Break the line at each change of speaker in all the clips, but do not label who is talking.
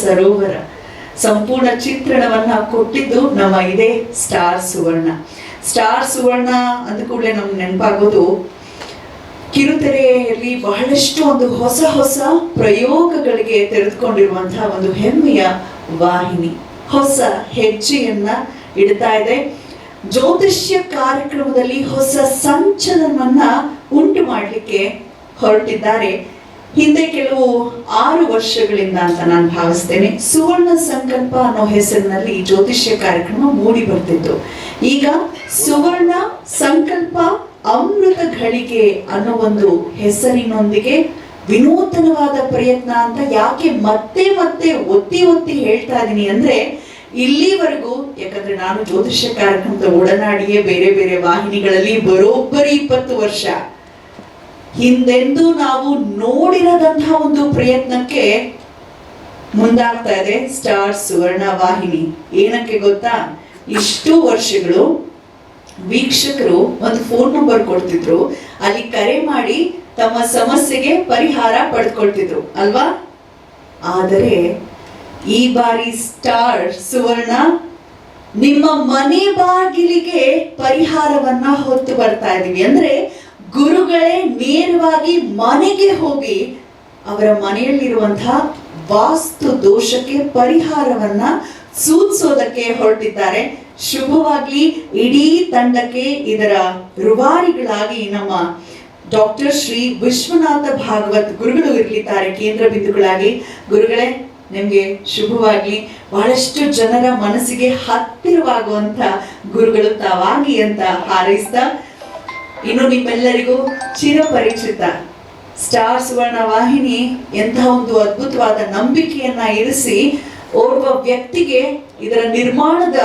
ಸರೋವರ ಸಂಪೂರ್ಣ ಚಿತ್ರಣವನ್ನ ಕೊಟ್ಟಿದ್ದು ನಮ್ಮ ಇದೇ ಸ್ಟಾರ್ ಸುವರ್ಣ. ಸ್ಟಾರ್ ಸುವರ್ಣ ಅಂದ ಕೂಡಲೇ ನಮ್ಗೆ ನೆನಪಾಗೋದು ಕಿರುತೆರೆಯಲ್ಲಿ ಬಹಳಷ್ಟು ಒಂದು ಹೊಸ ಹೊಸ ಪ್ರಯೋಗಗಳಿಗೆ ತೆರೆದುಕೊಂಡಿರುವಂತಹ ಒಂದು ಹೆಮ್ಮೆಯ ವಾಹಿನಿ. ಹೊಸ ಹೆಜ್ಜೆಯನ್ನ ಇಡ್ತಾ ಇದೆ. ಜ್ಯೋತಿಷ್ಯ ಕಾರ್ಯಕ್ರಮದಲ್ಲಿ ಹೊಸ ಸಂಚಲನವನ್ನ ಉಂಟು ಮಾಡಲಿಕ್ಕೆ ಹೊರಟಿದ್ದಾರೆ. ಹಿಂದೆ ಕೆಲವು 6 ವರ್ಷಗಳಿಂದ ಅಂತ ನಾನು ಭಾವಿಸ್ತೇನೆ ಸುವರ್ಣ ಸಂಕಲ್ಪ ಅನ್ನೋ ಹೆಸರಿನಲ್ಲಿ ಜ್ಯೋತಿಷ್ಯ ಕಾರ್ಯಕ್ರಮ ಮೂಡಿ ಬರ್ತಿತ್ತು. ಈಗ ಸುವರ್ಣ ಸಂಕಲ್ಪ ಅಮೃತ ಘಳಿಗೆ ಅನ್ನೋ ಒಂದು ಹೆಸರಿನೊಂದಿಗೆ ವಿನೂತನವಾದ ಪ್ರಯತ್ನ ಅಂತ ಯಾಕೆ ಮತ್ತೆ ಮತ್ತೆ ಒತ್ತಿ ಒತ್ತಿ ಹೇಳ್ತಾ ಇದೀನಿ ಅಂದ್ರೆ, ಇಲ್ಲಿವರೆಗೂ ಯಾಕಂದ್ರೆ ನಾನು ಜ್ಯೋತಿಷ್ಯ ಕಾರ್ಯಕ್ರಮದ ಒಡನಾಡಿಯೇ ಬೇರೆ ಬೇರೆ ವಾಹಿನಿಗಳಲ್ಲಿ ಬರೋಬ್ಬರಿ 20 ವರ್ಷ ಹಿಂದೆಂದೂ ನಾವು ನೋಡಿರದಂತಹ ಒಂದು ಪ್ರಯತ್ನಕ್ಕೆ ಮುಂದಾಗ್ತಾ ಇದೆ ಸ್ಟಾರ್ ಸುವರ್ಣ ವಾಹಿನಿ. ಏನಕ್ಕೆ ಗೊತ್ತಾ, ಇಷ್ಟು ವರ್ಷಗಳು ವೀಕ್ಷಕರು ಒಂದು ಫೋನ್ ನಂಬರ್ ಕೊಡ್ತಿದ್ರು, ಅಲ್ಲಿ ಕರೆ ಮಾಡಿ ತಮ್ಮ ಸಮಸ್ಯೆಗೆ ಪರಿಹಾರ ಪಡೆದುಕೊಳ್ತಿದ್ರು ಅಲ್ವಾ. ಆದರೆ ಈ ಬಾರಿ ಸ್ಟಾರ್ ಸುವರ್ಣ ನಿಮ್ಮ ಮನೆ ಬಾಗಿಲಿಗೆ ಪರಿಹಾರವನ್ನ ಹೊತ್ತು ಬರ್ತಾ ಇದೀವಿ. ಅಂದ್ರೆ ಗುರುಗಳೇ ನೇರವಾಗಿ ಮನೆಗೆ ಹೋಗಿ ಅವರ ಮನೆಯಲ್ಲಿರುವಂತಹ ವಾಸ್ತು ದೋಷಕ್ಕೆ ಪರಿಹಾರವನ್ನ ಸೂಚಿಸೋದಕ್ಕೆ ಹೊರಟಿದ್ದಾರೆ. ಶುಭವಾಗ್ಲಿ. ಇಡೀ ತಂಡಕ್ಕೆ ಇದರ ರೂವಾರಿಗಳಾಗಿ ನಮ್ಮ ಡಾಕ್ಟರ್ ಶ್ರೀ ವಿಶ್ವನಾಥ ಭಾಗವತ್ ಗುರುಗಳು ಇರಲಿದ್ದಾರೆ ಕೇಂದ್ರ ಬಿಂದುಗಳಾಗಿ. ಗುರುಗಳೇ, ನಿಮ್ಗೆ ಶುಭವಾಗ್ಲಿ. ಬಹಳಷ್ಟು ಜನರ ಮನಸ್ಸಿಗೆ ಹತ್ತಿರವಾಗುವಂತ ಗುರುಗಳು ತಾವಾಗಿ ಅಂತ ಹಾರೈಸ್ತಾ, ಇನ್ನು ನಿಮ್ಮೆಲ್ಲರಿಗೂ ಚಿರಪರಿಚಿತ ಸ್ಟಾರ್ ಸುವರ್ಣ ವಾಹಿನಿ ಎಂತಹ ಒಂದು ಅದ್ಭುತವಾದ ನಂಬಿಕೆಯನ್ನ ಇರಿಸಿ ಓರ್ವ ವ್ಯಕ್ತಿಗೆ ಇದರ ನಿರ್ಮಾಣದ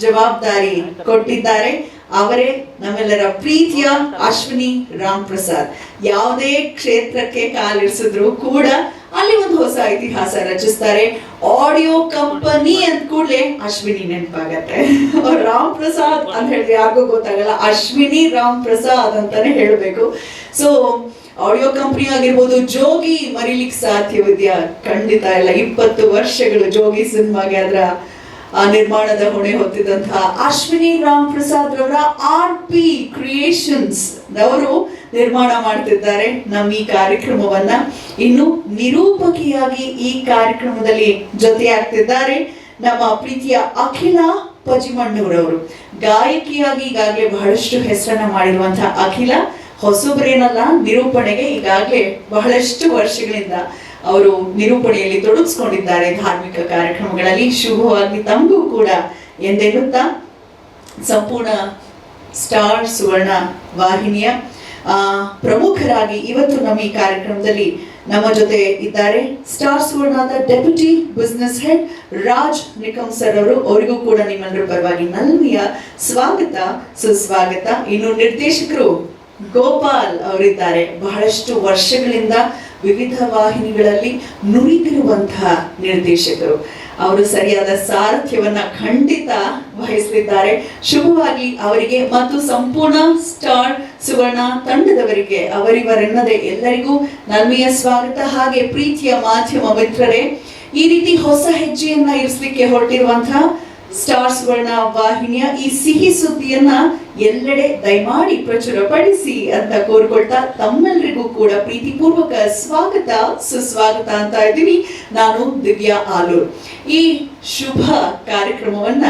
ಜವಾಬ್ದಾರಿ ಕೊಟ್ಟಿದ್ದಾರೆ. ಅವರೇ ನಮ್ಮೆಲ್ಲರ ಪ್ರೀತಿಯ ಅಶ್ವಿನಿ ರಾಮ್ ಪ್ರಸಾದ್. ಯಾವುದೇ ಕ್ಷೇತ್ರಕ್ಕೆ ಕಾಲಿರಿಸಿದ್ರು ಕೂಡ ಅಲ್ಲಿ ಒಂದು ಹೊಸ ಇತಿಹಾಸ ರಚಿಸ್ತಾರೆ. ಆಡಿಯೋ ಕಂಪನಿ ಅಂತ ಕೂಡಲೇ ಅಶ್ವಿನಿ ನೆನಪಾಗತ್ತೆ. ರಾಮ್ ಪ್ರಸಾದ್ ಅಂತ ಹೇಳಿದ್ರೆ ಯಾರಿಗೂ ಗೊತ್ತಾಗಲ್ಲ, ಅಶ್ವಿನಿ ರಾಮ್ ಪ್ರಸಾದ್ ಅಂತಾನೆ ಹೇಳಬೇಕು. ಸೊ ಆಡಿಯೋ ಕಂಪನಿ ಆಗಿರ್ಬೋದು, ಜೋಗಿ ಮರಿಲಿಕ್ಕೆ ಸಾಧ್ಯವಿದೆಯಾ? ಖಂಡಿತ ಇಲ್ಲ. 20 ವರ್ಷಗಳು ಜೋಗಿ ಸಿನಿಮಾಗೆ ಅದರ ನಿರ್ಮಾಣದ ಹೊಣೆ ಹೊತ್ತಿದಂತಹ ಅಶ್ವಿನಿ ರಾಮ್ ಪ್ರಸಾದ್ ರವರ RP ಕ್ರಿಯೇಷನ್ಸ್ ಅವರು ನಿರ್ಮಾಣ ಮಾಡ್ತಿದ್ದಾರೆ ನಮ್ಮ ಈ ಕಾರ್ಯಕ್ರಮವನ್ನ. ಇನ್ನು ನಿರೂಪಕಿಯಾಗಿ ಈ ಕಾರ್ಯಕ್ರಮದಲ್ಲಿ ಜೊತೆಯಾಗ್ತಿದ್ದಾರೆ ನಮ್ಮ ಪ್ರೀತಿಯ ಅಖಿಲ ಪಜಿಮಣ್ಣೂರವರು. ಗಾಯಕಿಯಾಗಿ ಈಗಾಗಲೇ ಬಹಳಷ್ಟು ಹೆಸರನ್ನ ಮಾಡಿರುವಂತಹ ಅಖಿಲ ಹೊಸಬರೇನಲ್ಲ, ನಿರೂಪಣೆಗೆ ಈಗಾಗಲೇ ಬಹಳಷ್ಟು ವರ್ಷಗಳಿಂದ ಅವರು ನಿರೂಪಣೆಯಲ್ಲಿ ತೊಡಗಿಸ್ಕೊಂಡಿದ್ದಾರೆ ಧಾರ್ಮಿಕ ಕಾರ್ಯಕ್ರಮಗಳಲ್ಲಿ. ಶುಭವಾಗಿ ತಮಗೂ ಕೂಡ ಎಂದೆನ್ನುತ್ತಾ, ಸಂಪೂರ್ಣ ಸ್ಟಾರ್ ಸುವರ್ಣ ವಾಹಿನಿಯ ಪ್ರಮುಖರಾಗಿ ಇವತ್ತು ನಮ್ಮ ಈ ಕಾರ್ಯಕ್ರಮದಲ್ಲಿ ನಮ್ಮ ಜೊತೆ ಇದ್ದಾರೆ ಸ್ಟಾರ್ ಸುವರ್ಣದ deputy business head Raj Nikam sir ಅವರು. ಅವರಿಗೂ ಕೂಡ ನಿಮ್ಮೆಲ್ಲರ ಪರವಾಗಿ ನಲ್ಮೆಯ ಸ್ವಾಗತ, ಸುಸ್ವಾಗತ. ಇನ್ನು ನಿರ್ದೇಶಕರು ಗೋಪಾಲ್ ಅವರಿದ್ದಾರೆ. ಬಹಳಷ್ಟು ವರ್ಷಗಳಿಂದ ವಿವಿಧ ವಾಹಿನಿಗಳಲ್ಲಿ ನುರಿತಿರುವಂತಹ ನಿರ್ದೇಶಕರು. ಅವರು ಸರಿಯಾದ ಸಾರಥ್ಯವನ್ನ ಖಂಡಿತ ವಹಿಸಲಿದ್ದಾರೆ. ಶುಭವಾಗಿ ಅವರಿಗೆ ಮತ್ತು ಸಂಪೂರ್ಣ ಸ್ಟಾರ್ ಸುವರ್ಣ ತಂಡದವರಿಗೆ ಅವರಿವರೆನ್ನದೆ ಎಲ್ಲರಿಗೂ ನಲ್ಮೆಯ ಸ್ವಾಗತ. ಹಾಗೆ ಪ್ರೀತಿಯ ಮಾಧ್ಯಮ ಮಿತ್ರರೇ, ಈ ರೀತಿ ಹೊಸ ಹೆಜ್ಜೆಯನ್ನ ಇರಿಸಲಿಕ್ಕೆ ಹೊರಟಿರುವಂತಹ ಸ್ಟಾರ್ ಸುವರ್ಣ ವಾಹಿನಿಯ ಈ ಸಿಹಿ ಸುದ್ದಿಯನ್ನ ಎಲ್ಲೆಡೆ ದಯಮಾಡಿ ಪ್ರಚುರಪಡಿಸಿ ಅಂತ ಕೋರ್ಕೊಳ್ತಾ, ತಮ್ಮೆಲ್ಲರಿಗೂ ಕೂಡ ಪ್ರೀತಿಪೂರ್ವಕ ಸ್ವಾಗತ, ಸುಸ್ವಾಗತ ಅಂತ ಇದ್ದೀನಿ. ನಾನು ದಿವ್ಯಾ ಆಲೂರ್. ಈ ಶುಭ ಕಾರ್ಯಕ್ರಮವನ್ನ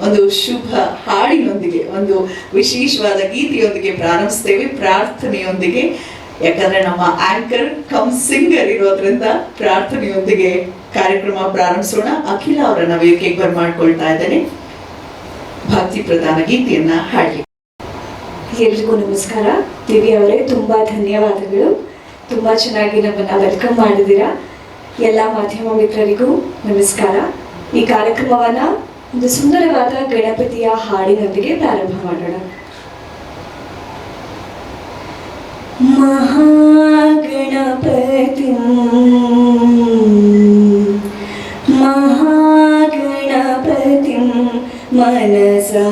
ಒಂದು ಶುಭ ಹಾಡಿನೊಂದಿಗೆ, ಒಂದು ವಿಶೇಷವಾದ ಗೀತೆಯೊಂದಿಗೆ ಪ್ರಾರಂಭಿಸ್ತೇವೆ, ಪ್ರಾರ್ಥನೆಯೊಂದಿಗೆ. ಯಾಕಂದ್ರೆ ನಮ್ಮ ಆಂಕರ್ ಕಮ್ ಸಿಂಗರ್ ಇರೋದ್ರಿಂದ ಪ್ರಾರ್ಥನೆಯೊಂದಿಗೆ ಕಾರ್ಯಕ್ರಮ ಪ್ರಾರಂಭಿಸೋಣ. ಅಖಿಲ ಅವರನ್ನ ವೇದಿಕೆಗೆ ಬರ್ಮಾಡ್ಕೊಳ್ತಾ ಇದ್ದೇನೆ ಭಕ್ತಿ ಪ್ರಧಾನ ಗೀತೆಯನ್ನ ಹಾಡಿ.
ಎಲ್ರಿಗೂ ನಮಸ್ಕಾರ. ದಿವ್ಯ ಅವರೇ, ತುಂಬಾ ಧನ್ಯವಾದಗಳು. ತುಂಬಾ ಚೆನ್ನಾಗಿ ನಮ್ಮನ್ನ ವೆಲ್ಕಮ್ ಮಾಡಿದ್ದೀರಾ. ಎಲ್ಲ ಮಾಧ್ಯಮ ಮಿತ್ರರಿಗೂ ನಮಸ್ಕಾರ. ಈ ಕಾರ್ಯಕ್ರಮವನ್ನ ಒಂದು ಸುಂದರವಾದ ಗಣಪತಿಯ ಹಾಡಿನೊಂದಿಗೆ ಪ್ರಾರಂಭ ಮಾಡೋಣ. ಮಹಾಗಣಪತಿ ಮಹಾಗಣಪತಿ ಮನಸಾ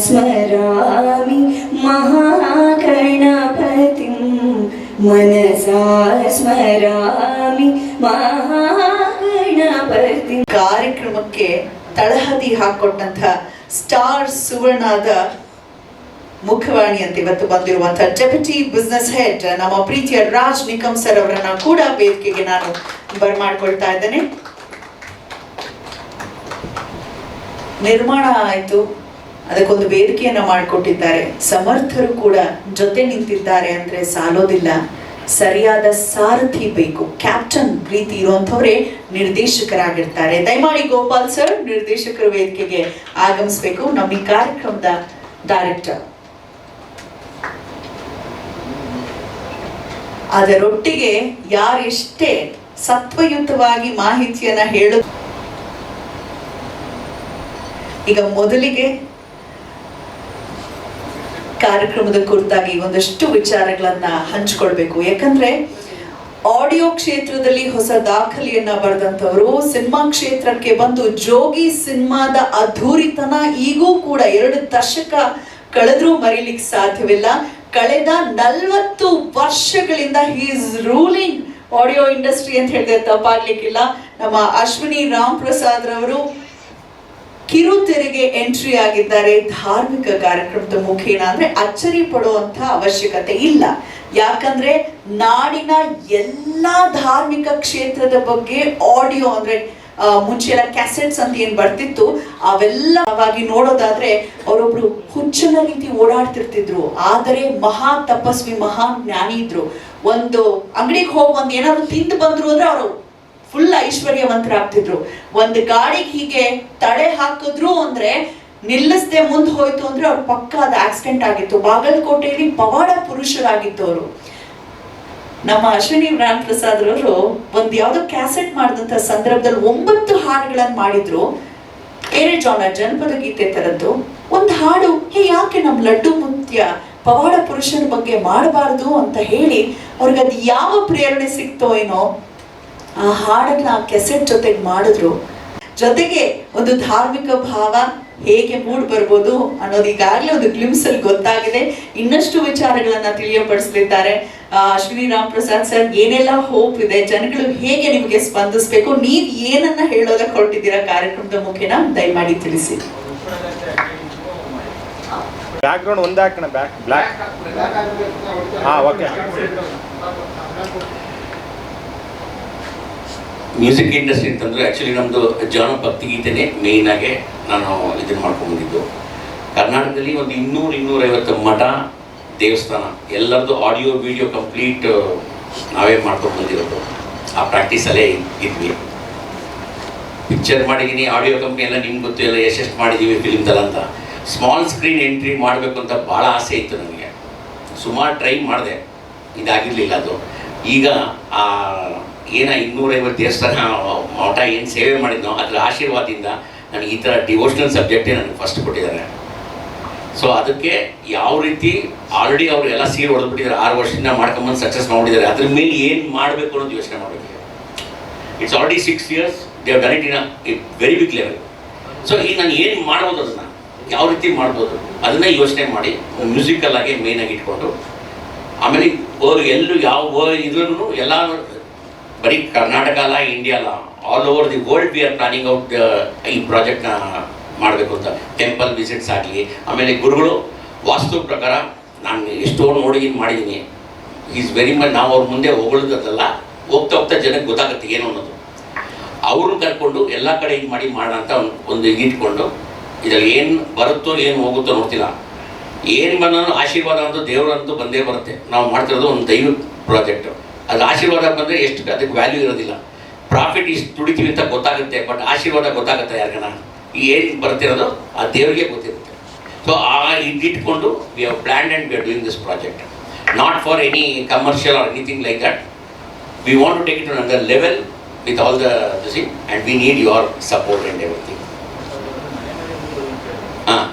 ಸ್ಮರಾಮಿ, ಮಹಾಗಣಪತಿ ಮನಸಾ ಸ್ಮರಾಮಿ, ಮಹಾಗಣಪತಿ ಹೆಣ ಬರ್ದಿ
ಕಾರ್ಯಕ್ರಮಕ್ಕೆ ತಳಹದಿ ಹಾಕೊಟ್ಟಂತ ಸ್ಟಾರ್ ಸುವರ್ಣದ ಮುಖವಾಣಿ ಅಂತ ಇವತ್ತು ಬಂದಿರುವಂತಹ ಡೆಪ್ಯೂಟಿ ಬಿಸ್ನೆಸ್ ಹೆಡ್ ನಮ್ಮ ಪ್ರೀತಿಯ ರಾಜ್ ನಿಕಮ್ ಸರ್ ಅವರನ್ನ ಕೂಡ ವೇದಿಕೆಗೆ ನಾನು ಬರಮಾಡ್ಕೊಳ್ತಾ ಇದ್ದೇನೆ. ನಿರ್ಮಾಣ ಆಯ್ತು, ಅದಕ್ಕೊಂದು ವೇದಿಕೆಯನ್ನ ಮಾಡಿಕೊಟ್ಟಿದ್ದಾರೆ. ಸಮರ್ಥರು ಕೂಡ ಜೊತೆ ನಿಂತಿದ್ದಾರೆ ಅಂದ್ರೆ ಸಾಲೋದಿಲ್ಲ, ಸರಿಯಾದ ಸಾರಥಿ ಬೇಕು. ಕ್ಯಾಪ್ಟನ್ ಪ್ರೀತಿ ಇರುವಂತವರೇ ನಿರ್ದೇಶಕರಾಗಿರ್ತಾರೆ. ದಯಮಾಡಿ ಗೋಪಾಲ್ ಸರ್ ನಿರ್ದೇಶಕರು ವೇದಿಕೆಗೆ ಆಗಮಿಸಬೇಕು. ನಮ್ಮ ಈ ಕಾರ್ಯಕ್ರಮದ ಡೈರೆಕ್ಟರ್. ಅದರೊಟ್ಟಿಗೆ ಯಾರೆಷ್ಟೇ ಸತ್ವಯುತವಾಗಿ ಮಾಹಿತಿಯನ್ನ ಹೇಳು. ಈಗ ಮೊದಲಿಗೆ ಕಾರ್ಯಕ್ರಮದ ಕುರಿತಾಗಿ ಒಂದಷ್ಟು ವಿಚಾರಗಳನ್ನ ಹಂಚಿಕೊಳ್ಬೇಕು. ಯಾಕಂದ್ರೆ ಆಡಿಯೋ ಕ್ಷೇತ್ರದಲ್ಲಿ ಹೊಸ ದಾಖಲೆಯನ್ನ ಬರೆದಂತವರು ಸಿನಿಮಾ ಕ್ಷೇತ್ರಕ್ಕೆ ಬಂದು ಜೋಗಿ ಸಿನಿಮಾದ ಅದ್ಧೂರಿತನ ಈಗೂ ಕೂಡ 2 ದಶಕ ಕಳೆದ್ರೂ ಮರೀಲಿಕ್ಕೆ ಸಾಧ್ಯವಿಲ್ಲ. ಕಳೆದ 40 ವರ್ಷಗಳಿಂದ he is ruling audio industry ಅಂತ ಹೇಳಿದ್ರೆ ತಪ್ಪಾಗ್ಲಿಕ್ಕಿಲ್ಲ. ನಮ್ಮ ಅಶ್ವಿನಿ ರಾಮ್ ಪ್ರಸಾದ್ ರವರು ಕಿರುತೆರೆಗೆ ಎಂಟ್ರಿ ಆಗಿದ್ದಾರೆ ಧಾರ್ಮಿಕ ಕಾರ್ಯಕ್ರಮದ ಮುಖೇನ. ಅಂದ್ರೆ ಅಚ್ಚರಿ ಪಡುವಂತ ಅವಶ್ಯಕತೆ ಇಲ್ಲ. ಯಾಕಂದ್ರೆ ನಾಡಿನ ಎಲ್ಲಾ ಧಾರ್ಮಿಕ ಕ್ಷೇತ್ರದ ಬಗ್ಗೆ ಆಡಿಯೋ ಅಂದ್ರೆ ಮುಂಚೆ ಎಲ್ಲ ಕ್ಯಾಸೆಟ್ಸ್ ಅಂತ ಏನ್ ಬರ್ತಿತ್ತು ಅವೆಲ್ಲವಾಗಿ ನೋಡೋದಾದ್ರೆ ಅವರೊಬ್ರು ಹುಚ್ಚನ ರೀತಿ ಓಡಾಡ್ತಿರ್ತಿದ್ರು. ಆದರೆ ಮಹಾ ತಪಸ್ವಿ, ಮಹಾ ಜ್ಞಾನಿ ಇದ್ರು. ಒಂದು ಅಂಗಡಿಗೆ ಹೋಗಿ ಒಂದ್ ಏನಾದ್ರು ತಿಂದು ಬಂದ್ರು ಅಂದ್ರೆ ಅವರು ಫುಲ್ ಐಶ್ವರ್ಯವಂತರಾಗ್ತಿದ್ರು. ಒಂದು ಗಾಡಿಗೆ ಹೀಗೆ ತಡೆ ಹಾಕಿದ್ರು ಅಂದ್ರೆ ನಿಲ್ಲಿಸದೆ ಮುಂದೆ ಹೋಯ್ತು ಅಂದ್ರೆ ಅವ್ರ ಪಕ್ಕ ಅದು ಆಕ್ಸಿಡೆಂಟ್ ಆಗಿತ್ತು. ಬಾಗಲಕೋಟೆಯಲ್ಲಿ ಪವಾಡ ಪುರುಷರಾಗಿತ್ತು ಅವರು. ನಮ್ಮ ಅಶ್ವಿನಿ ರಾಮ್ ಪ್ರಸಾದ್ ರವರು ಒಂದ್ ಯಾವ್ದೋ ಕ್ಯಾಸೆಟ್ ಮಾಡಿದಂತ ಸಂದರ್ಭದಲ್ಲಿ 9 ಹಾಡುಗಳನ್ನ ಮಾಡಿದ್ರು. ಏರೆ ಜಾನ ಜನಪದ ಗೀತೆ ತರದ್ದು ಒಂದು ಹಾಡು. ಯಾಕೆ ನಮ್ ಲಡ್ಡು ಮುತ್ಯ ಪವಾಡ ಪುರುಷನ ಬಗ್ಗೆ ಮಾಡಬಾರ್ದು ಅಂತ ಹೇಳಿ ಅವ್ರಿಗೆ ಅದು ಯಾವ ಪ್ರೇರಣೆ ಸಿಕ್ತೋ ಏನೋ ಆ ಹಾಡನ್ನ ಕೆಸೆಟ್ ಜೊತೆಗೆ ಮಾಡಿದ್ರು. ಜೊತೆಗೆ ಒಂದು ಧಾರ್ಮಿಕ ಭಾವ ಹೇಗೆ ಮೂಡ್ ಬರ್ಬೋದು ಅನ್ನೋದು ಈಗಾಗಲೇ ಒಂದು ಗ್ಲಿಮ್ಸ್ ಅಲ್ಲಿ ಗೊತ್ತಾಗಿದೆ. ಇನ್ನಷ್ಟು ವಿಚಾರಗಳನ್ನ ತಿಳಿಯಪಡಿಸಲಿದ್ದಾರೆ ಅಶ್ವಿನಿ ರಾಮ್ ಪ್ರಸಾದ್ ಸರ್. ಏನೆಲ್ಲ ಹೋಪ್ ಇದೆ, ಜನಗಳು ಹೇಗೆ ನಿಮಗೆ ಸ್ಪಂದಿಸಬೇಕು, ನೀವ್ ಏನನ್ನ ಹೇಳೋದಕ್ಕೆ ಹೊರಟಿದ್ದೀರಾ ಕಾರ್ಯಕ್ರಮದ ಮುಖೇನ ದಯಮಾಡಿ ತಿಳಿಸಿ.
ಬ್ಯಾಕ್ಗ್ರೌಂಡ್ ಒಂದೇ ಹಾಕೋಣ, ಬ್ಲಾಕ್. ಓಕೆ.
ಮ್ಯೂಸಿಕ್ ಇಂಡಸ್ಟ್ರಿ ಅಂತಂದರೆ ಆ್ಯಕ್ಚುಲಿ ನಮ್ಮದು ಜಾನಪಕ್ತಿ ಗೀತೆನೇ ಮೇಯ್ನಾಗೆ ನಾನು ಇದನ್ನು ಮಾಡ್ಕೊಂಡ್ಬಂದಿದ್ದು. ಕರ್ನಾಟಕದಲ್ಲಿ ಒಂದು 200-250 ಮಠ, ದೇವಸ್ಥಾನ ಎಲ್ಲರದ್ದು ಆಡಿಯೋ ವಿಡಿಯೋ ಕಂಪ್ಲೀಟ್ ನಾವೇ ಮಾಡ್ಕೊಂಡು ಬಂದಿರೋದು. ಆ ಪ್ರಾಕ್ಟೀಸಲ್ಲೇ ಇದ್ವಿ. ಪಿಕ್ಚರ್ ಮಾಡಿದ್ದೀನಿ, ಆಡಿಯೋ ಕಂಪ್ನಿ ಎಲ್ಲ ನಿಮ್ಗೆ ಗೊತ್ತು, ಎಲ್ಲ ಎಷ್ಟೆಷ್ಟು ಮಾಡಿದ್ದೀವಿ ಫಿಲಿಮ್ದಲ್ಲ ಅಂತ. ಸ್ಮಾಲ್ ಸ್ಕ್ರೀನ್ ಎಂಟ್ರಿ ಮಾಡಬೇಕು ಅಂತ ಭಾಳ ಆಸೆ ಇತ್ತು ನನಗೆ. ಸುಮಾರು ಟ್ರೈ ಮಾಡಿದೆ, ಇದಾಗಿರಲಿಲ್ಲ ಅದು. ಈಗ ಏನ 250 ದೇವಸ್ಥಾನ ಮಠ ಏನು ಸೇವೆ ಮಾಡಿದ್ನೋ ಅದರ ಆಶೀರ್ವಾದದಿಂದ ನನಗೆ ಈ ಥರ ಡಿವೋಷನಲ್ ಸಬ್ಜೆಕ್ಟೇ ನನಗೆ ಫಸ್ಟ್ ಕೊಟ್ಟಿದ್ದಾರೆ. ಸೊ ಅದಕ್ಕೆ ಯಾವ ರೀತಿ ಆಲ್ರೆಡಿ ಅವರು ಎಲ್ಲ ಸೀರೆ ಹೊಡೆದ್ಬಿಟ್ಟಿದ್ದಾರೆ, 6 ವರ್ಷದಿಂದ ಮಾಡ್ಕೊಂಬಂದು ಸಕ್ಸಸ್ ಮಾಡಿದ್ದಾರೆ. ಅದ್ರ ಮೇಲೆ ಏನು ಮಾಡಬೇಕು ಅನ್ನೋದು ಯೋಚನೆ ಮಾಡಬೇಕು. It's already 6 years they have done it in a very big level. So ಈಗ ನಾನು ಏನು ಮಾಡ್ಬೋದು, ಅದನ್ನು ಯಾವ ರೀತಿ ಮಾಡ್ಬೋದು ಅದನ್ನೇ ಯೋಚನೆ ಮಾಡಿ ಮ್ಯೂಸಿಕಲ್ಲಾಗೆ ಮೇಯ್ನಾಗಿ ಇಟ್ಕೊಂಡು, ಆಮೇಲೆ ಎಲ್ಲೂ ಯಾವ ಇದ್ರೂ ಎಲ್ಲ ಬರೀ ಕರ್ನಾಟಕ ಅಲ್ಲ, ಇಂಡಿಯಾ ಅಲ್ಲ, all over the world we are planning out ಈ ಪ್ರಾಜೆಕ್ಟ್ನ ಮಾಡಬೇಕು ಅಂತ. ಟೆಂಪಲ್ ವಿಸಿಟ್ಸ್ ಆಗಲಿ, ಆಮೇಲೆ ಗುರುಗಳು ವಾಸ್ತು ಪ್ರಕಾರ ನಾನು ಎಷ್ಟೋ ಮಾಡಿದ್ದೀನಿ. Is very much. ನಾವು ಅವ್ರ ಮುಂದೆ ಹೊಗಳೋದಲ್ಲ, ಹೋಗ್ತಾ ಹೋಗ್ತಾ ಜನಕ್ಕೆ ಗೊತ್ತಾಗುತ್ತೆ ಏನು ಅನ್ನೋದು. ಅವ್ರನ್ನ ಕರ್ಕೊಂಡು ಎಲ್ಲ ಕಡೆ ಇದು ಮಾಡೋಣ ಅಂತ ಒಂದು ಇಟ್ಕೊಂಡು, ಇದರಲ್ಲಿ ಏನು ಬರುತ್ತೋ ಏನು ಹೋಗುತ್ತೋ ನೋಡ್ತಿಲ್ಲ. ಏನು ಬಂದರೂ ಆಶೀರ್ವಾದ ಅಂತೂ ದೇವರಂತೂ ಬಂದೇ ಬರುತ್ತೆ. ನಾವು ಮಾಡ್ತಿರೋದು ಒಂದು ದೈವ ಪ್ರಾಜೆಕ್ಟು. ಅದು ಆಶೀರ್ವಾದ ಬಂದರೆ ಎಷ್ಟು ಅದಕ್ಕೆ ವ್ಯಾಲ್ಯೂ ಇರೋದಿಲ್ಲ. ಪ್ರಾಫಿಟ್ ಇಷ್ಟು ದುಡಿತೀವಿ ಅಂತ ಗೊತ್ತಾಗುತ್ತೆ, ಬಟ್ ಆಶೀರ್ವಾದ ಗೊತ್ತಾಗುತ್ತೆ ಯಾರಿಗಾನ. ಏನು ಬರ್ತಿರೋದು ಆ ದೇವರಿಗೆ ಗೊತ್ತಿರುತ್ತೆ. ಸೊ ಇಟ್ಕೊಂಡು we have planned and we are doing this project, not for any commercial or anything like that. We want to take it on the level with all the thing and we need your support and everything. ಹಾಂ,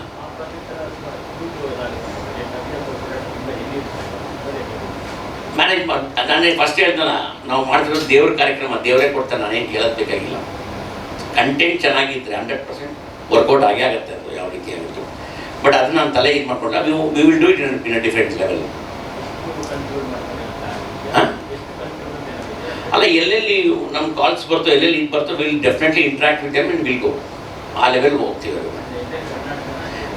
manage ಮಾಡಿ. ನಾನೇ first ಹೇಳ್ದಲ್ಲ, ನಾವು ಮಾಡ್ತಿರೋದು ದೇವ್ರ ಕಾರ್ಯಕ್ರಮ, ದೇವರೇ ಕೊಡ್ತಾರೆ, ನಾನೇನು ಹೇಳೋದು ಬೇಕಾಗಿಲ್ಲ. ಕಂಟೆಂಟ್ ಚೆನ್ನಾಗಿದ್ದರೆ 100% ವರ್ಕೌಟ್ ಆಗೇ ಆಗುತ್ತೆ. ಅದು ಯಾವ ರೀತಿ ಆಗಿತ್ತು, ಬಟ್ ಅದನ್ನ ನಾನು ತಲೆ ಇದು ಮಾಡ್ಕೊಂಡ we will do it in a different level. ಹಾಂ, ಅಲ್ಲ ಅಲ್ಲ, ಎಲ್ಲೆಲ್ಲಿ ನಮ್ಮ ಕಾಲ್ಸ್ ಬರ್ತೋ, ಎಲ್ಲೆಲ್ಲಿ ಇದು ಬರ್ತೋ, will definitely interact with them and will go. ಆ ಲೆವೆಲ್ ಹೋಗ್ತೀವಿ.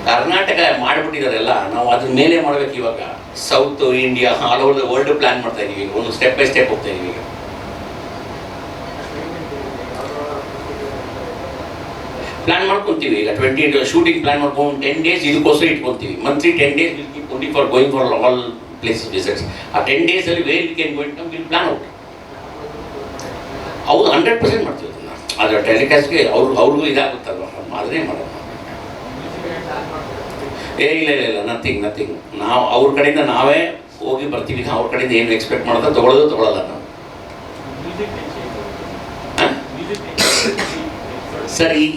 ಕರ್ನಾಟಕ ಮಾಡಿಬಿಟ್ಟಿದ್ದಾರೆಲ್ಲ, ನಾವು ಅದ್ರ ಮೇಲೆ ಮಾಡ್ಬೇಕು. ಇವಾಗ south India all over the world plan ಮಾಡ್ತಾ ಇದೀವಿ. ಒಂದು ಸ್ಟೆಪ್ ಬೈ ಸ್ಟೆಪ್ ಹೋಗ್ತಾ ಇದೀವಿ. ಈಗ ಪ್ಲಾನ್ ಮಾಡ್ಕೊತೀವಿ. ಈಗ 20 ಶೂಟಿಂಗ್ ಪ್ಲಾನ್ ಮಾಡ್ಕೊಂಡು 10 days ಇದಕ್ಕೋಸ್ಕರ ಇಟ್ಕೊತೀವಿ. Monthly 10 days will keep only for going for all places visits. ಆ 10 days ಅಲ್ಲಿ where we can go it will plan out. ಹೌದು, 100% ಮಾಡ್ತೀವಿ ಅದನ್ನ. ಅದರ ಟೆಲಿಕಾಸ್ಟ್ಗೆ ಅವ್ರಿಗೂ ಇದಾಗುತ್ತಲ್ವ, ಅದನ್ನೇ ಮಾಡೋದು. ಇಲ್ಲ ನಥಿಂಗ್. ನಾವು ಅವ್ರ ಕಡೆಯಿಂದ ನಾವೇ ಹೋಗಿ ಬರ್ತೀವಿ. ಅವ್ರ ಕಡೆಯಿಂದ ಏನು ಎಕ್ಸ್ಪೆಕ್ಟ್ ಮಾಡೋದು ತೊಗೊಳ್ಳಲ್ಲ ನಾವು. ಸರ್, ಈ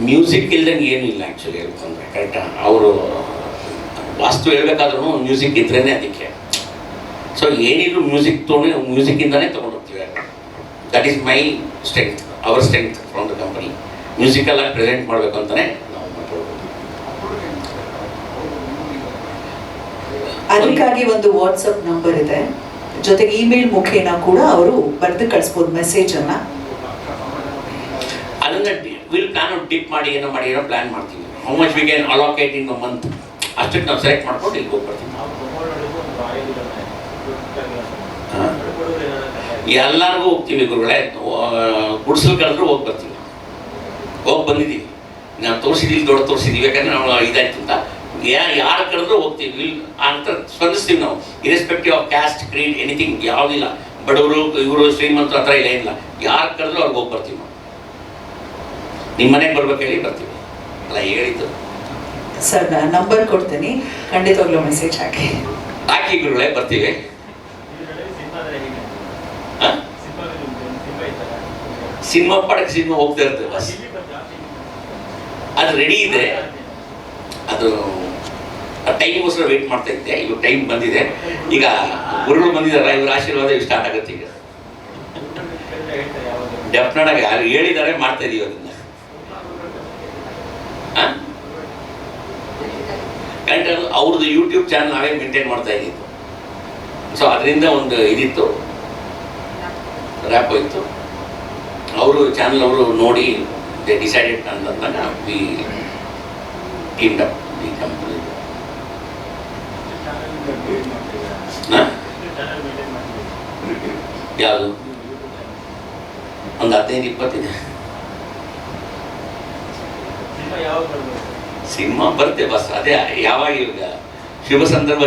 ಮ್ಯೂಸಿಕ್ ಇಲ್ದಂಗೆ ಏನೂ ಇಲ್ಲ ಆ್ಯಕ್ಚುಲಿ ಹೇಳ್ಕೊಂಡ್ರೆ. ಕರೆಕ್ಟಾ? ಅವರು ವಾಸ್ತು ಹೇಳ್ಬೇಕಾದ್ರೂ ಮ್ಯೂಸಿಕ್ ಇದ್ರೇ ಅದಕ್ಕೆ. ಸೊ ಏನಿದ್ರು ಮ್ಯೂಸಿಕ್ಕಿಂದನೇ ತೊಗೊಂಡೋಗ್ತೀವಿ. That is my strength, our strength from the company. ಮ್ಯೂಸಿಕಲ್ಲಾಗಿ ಪ್ರೆಸೆಂಟ್ ಮಾಡಬೇಕು ಅಂತಲೇ ನಾವು ಮಾಡ್ಬೋದು.
ಅದಕ್ಕಾಗಿ ಒಂದು ವಾಟ್ಸಪ್ ನಂಬರ್ ಇದೆ, ಜೊತೆಗೆ ಇಮೇಲ್ ಮುಖೇನ ಕೂಡ ಅವರು ಬರೆದು ಕಳಿಸ್ಬೋದು ಮೆಸೇಜನ್ನು.
ಅದನ್ನು ವಿಲ್ ಪ್ಲಾನ್ ಡಿಪ್ ಮಾಡಿ ಏನೋ ಪ್ಲಾನ್ ಮಾಡ್ತೀವಿ. How much we can allocate in the month, ಅಷ್ಟಕ್ಕೆ ನಾವು ಸೆಲೆಕ್ಟ್ ಮಾಡ್ಕೊಂಡು ಇಲ್ಲಿ ಹೋಗ್ಬರ್ತೀವಿ. ಎಲ್ಲರಿಗೂ ಹೋಗ್ತೀವಿ ಗುರುಗಳೇ. ಗುಡ್ಸಲ್ ಕಳೆದ್ರು ಹೋಗಿ ಬರ್ತೀವಿ. ಹೋಗಿ ಬಂದಿದ್ದೀವಿ, ನಾವು ತೋರಿಸಿದ್ದೀವಿ, ದೊಡ್ಡ ತೋರಿಸಿದ್ದೀವಿ. ಯಾಕಂದರೆ ನಾವು ಇದಾಯ್ತು ಅಂತ ಯಾರು ಕರೆದ್ರೂ ಹೋಗ್ತೀವಿ. ವಿಲ್ ಅಂತ ಸ್ಪಂದಿಸ್ತೀವಿ ನಾವು. Irrespective of caste, creed, anything ಯಾವುದಿಲ್ಲ. ಬಡವರು, ಇವರು, ಶ್ರೀಮಂತರು ಆ ಥರ ಇಲ್ಲ. ಯಾರು ಕರೆದ್ರೂ ಅವ್ರಿಗೆ ಹೋಗಿ ಬರ್ತೀವಿ ನಾವು. ನಿಮ್ಮ ಮನೆಗೆ ಬರ್ಬೇಕು ಹೇಳಿ ಬರ್ತೀವಿ. ಅಲ್ಲ ಹೇಳಿದ್ದು
ಸರ್, ನಾನು ನಂಬರ್ ಕೊಡ್ತೀನಿ, ಖಂಡಿತವಾಗ್ಲೂ ಮೆಸೇಜ್ ಹಾಕಿ
ಗುರುಗಳೇ, ಬರ್ತೀವಿ. ಸಿನಿಮಾ ಪಡಕ್ಕೆ ಸಿನಿಮಾ ಹೋಗ್ತಾ ಇರ್ತೇವೆ ಬಸ್. ಅದು ರೆಡಿ ಇದೆ. ಅದು ಟೈಮ್ಗೋಸ್ಕರ ವೆಯ್ಟ್ ಮಾಡ್ತಾ ಇದ್ದೆ. ಇವಾಗ ಟೈಮ್ ಬಂದಿದೆ. ಈಗ ಗುರುಗಳು ಬಂದಿದ್ದಾರೆ, ಇವ್ರ ಆಶೀರ್ವಾದ ಇವು ಸ್ಟಾರ್ಟ್ ಆಗುತ್ತೆ. ಈಗ ಡೆಫಿನೆಟ್ ಆಗಿ ಯಾರು ಹೇಳಿದ್ದಾರೆ, ಮಾಡ್ತಾ ಇದೀವಿ ಅದನ್ನ. ಕರೆಕ್ಟ್. ಅವ್ರದ್ದು ಯೂಟ್ಯೂಬ್ ಚಾನಲ್ ನಾವೇ ಮೇಂಟೈನ್ ಮಾಡ್ತಾ ಇದ್ದಿದ್ದು. ಸೊ ಅದರಿಂದ ಒಂದು ಇದಿತ್ತು, ರ್ಯಾಪ್ ಹೋಯ್ತು. ಅವರು ಚಾನಲ್ ಅವರು ನೋಡಿ ದೇ ಡಿಸೈಡೆಡ್ ಅಂತಂದಾಗ ವಿ ಟೀಮ್ಡ್ ಅಪ್ ದಿ ಕಂಪನಿ. ಯಾವುದು ಒಂದು 15-20 ಇದೆ. ಸಿನಿಮಾ ಬರುತ್ತೆ ಬಸ್. ಅದೇ ಯಾವಾಗ ಈಗ ಶುಭ ಸಂದರ್ಭ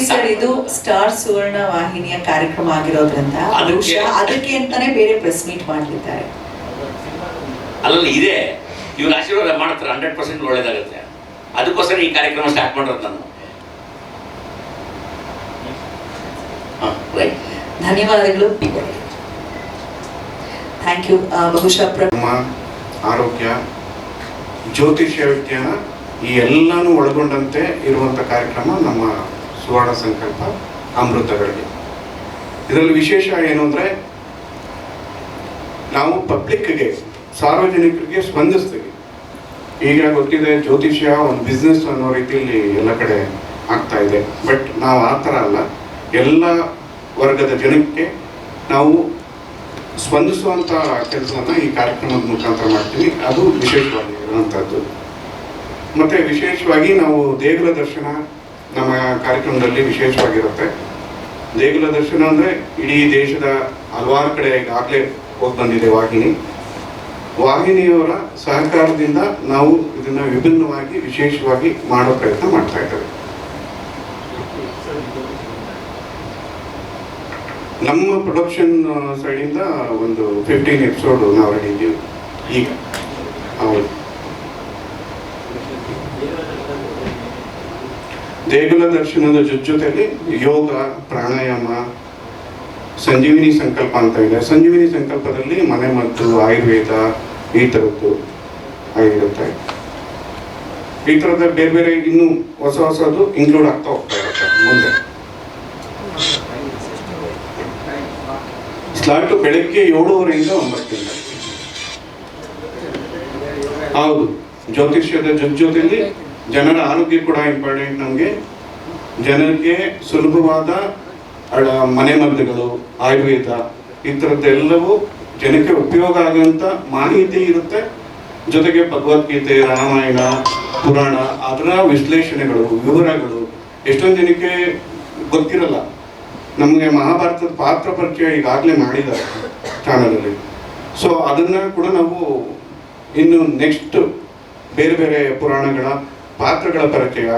ಸರ್, ಇದು ಸ್ಟಾರ್ ಸುವರ್ಣ ವಾಹಿನಿಯ ಕಾರ್ಯಕ್ರಮ ಆಗಿರೋದ್ರಿಂದ ಅದಕ್ಕೆ ಅಂತಾನೆ ಬೇರೆ ಪ್ರೆಸ್ ಮೀಟ್ ಮಾಡಲಿದ್ದಾರೆ.
ಅಲ್ಲಲ್ಲಿ ಇದೆ, ಇವ್ರ ಆಶೀರ್ವಾದ ಮಾಡ್ತಾರೆ. 100% ಒಳ್ಳೇದಾಗುತ್ತೆ. ಅದಕ್ಕೋಸ್ಕರ ಈ ಕಾರ್ಯಕ್ರಮ ಸ್ಟಾರ್ಟ್ ಮಾಡೋದು ನಾನು.
ಧನ್ಯವಾದಗಳು. Thank you. ಬಹುಶಃ
ಆರೋಗ್ಯ, ಜ್ಯೋತಿಷ್ಯ ವಿಜ್ಞಾನ ಈ ಎಲ್ಲನೂ ಒಳಗೊಂಡಂತೆ ಇರುವಂಥ ಕಾರ್ಯಕ್ರಮ ನಮ್ಮ ಸುವರ್ಣ ಸಂಕಲ್ಪ ಅಮೃತಗಳಿಗೆ. ಇದರಲ್ಲಿ ವಿಶೇಷ ಏನು ಅಂದರೆ, ನಾವು ಪಬ್ಲಿಕ್ಗೆ, ಸಾರ್ವಜನಿಕರಿಗೆ ಸ್ಪಂದಿಸ್ತೀವಿ. ಈಗ ಗೊತ್ತಿದೆ, ಜ್ಯೋತಿಷ್ಯ ಒಂದು ಬಿಸ್ನೆಸ್ ಅನ್ನೋ ರೀತಿಯಲ್ಲಿ ಎಲ್ಲ ಕಡೆ ಆಗ್ತಾ ಇದೆ. ಬಟ್ ನಾವು ಆ ಥರ ಅಲ್ಲ. ಎಲ್ಲ ವರ್ಗದ ಜನಕ್ಕೆ ನಾವು ಸ್ಪಂದಿಸುವಂಥ ಕೆಲಸವನ್ನು ಈ ಕಾರ್ಯಕ್ರಮದ ಮುಖಾಂತರ ಮಾಡ್ತೀವಿ. ಅದು ವಿಶೇಷವಾಗಿರುವಂಥದ್ದು. ಮತ್ತು ವಿಶೇಷವಾಗಿ ನಾವು ದೇಗುಲ ದರ್ಶನ ನಮ್ಮ ಕಾರ್ಯಕ್ರಮದಲ್ಲಿ ವಿಶೇಷವಾಗಿರುತ್ತೆ. ದೇಗುಲ ದರ್ಶನ ಅಂದರೆ ಇಡೀ ದೇಶದ ಹಲವಾರು ಕಡೆ ಈಗಾಗಲೇ ಹೋಗಿ ಬಂದಿದೆ ವಾಹಿನಿಯವರ ಸಹಕಾರದಿಂದ ನಾವು ಇದನ್ನು ವಿಭಿನ್ನವಾಗಿ ವಿಶೇಷವಾಗಿ ಮಾಡೋ ಪ್ರಯತ್ನ ಮಾಡ್ತಾ ಇದ್ದೇವೆ. ನಮ್ಮ ಪ್ರೊಡಕ್ಷನ್ ಸೈಡಿಂದ ಒಂದು 15 ಎಪಿಸೋಡು ನಾವು ರೆಡಿ ಇದ್ದೀವಿ ಈಗ. ಹೌದು, ದೇಗುಲ ದರ್ಶನದ ಜೊತೆಯಲ್ಲಿ ಯೋಗ, ಪ್ರಾಣಾಯಾಮ, ಸಂಜೀವಿನಿ ಸಂಕಲ್ಪ ಅಂತ ಇದೆ. ಸಂಜೀವಿನಿ ಸಂಕಲ್ಪದಲ್ಲಿ ಮನೆಮದ್ದು, ಆಯುರ್ವೇದ ಈ ಥರದ್ದು ಆಗಿರುತ್ತೆ. ಈ ಥರದ ಬೇರೆ ಬೇರೆ ಇನ್ನೂ ಹೊಸದು ಇನ್ಕ್ಲೂಡ್ ಆಗ್ತಾ ಹೋಗ್ತಾ ಇರುತ್ತೆ ಮುಂದೆ. ಸ್ಲಾಟು ಬೆಳಗ್ಗೆ 7:30 9. ಹೌದು, ಜ್ಯೋತಿಷ್ಯದ ಜೊತೆಯಲ್ಲಿ ಜನರ ಆರೋಗ್ಯ ಕೂಡ ಇಂಪಾರ್ಟೆಂಟ್. ನಮಗೆ ಜನರಿಗೆ ಸುಲಭವಾದ ಮನೆಮದ್ದುಗಳು, ಆಯುರ್ವೇದ ಈ ಥರದ್ದೆಲ್ಲವೂ ಜನಕ್ಕೆ ಉಪಯೋಗ ಆಗುವಂಥ ಮಾಹಿತಿ ಇರುತ್ತೆ. ಜೊತೆಗೆ ಭಗವದ್ಗೀತೆ, ರಾಮಾಯಣ, ಪುರಾಣ ಅದರ ವಿಶ್ಲೇಷಣೆಗಳು, ವಿವರಗಳು ಎಷ್ಟೊಂದು ಜನಕ್ಕೆ ಗೊತ್ತಿರಲ್ಲ. ನಮಗೆ ಮಹಾಭಾರತದ ಪಾತ್ರ ಪರಿಚಯ ಈಗಾಗಲೇ ಮಾಡಿದ್ದಾರೆ ಚಾನಲಲ್ಲಿ. ಸೊ ಅದನ್ನು ಕೂಡ ನಾವು ಇನ್ನು ನೆಕ್ಸ್ಟ್ ಬೇರೆ ಬೇರೆ ಪುರಾಣಗಳ ಪಾತ್ರಗಳ ಪರಿಚಯ,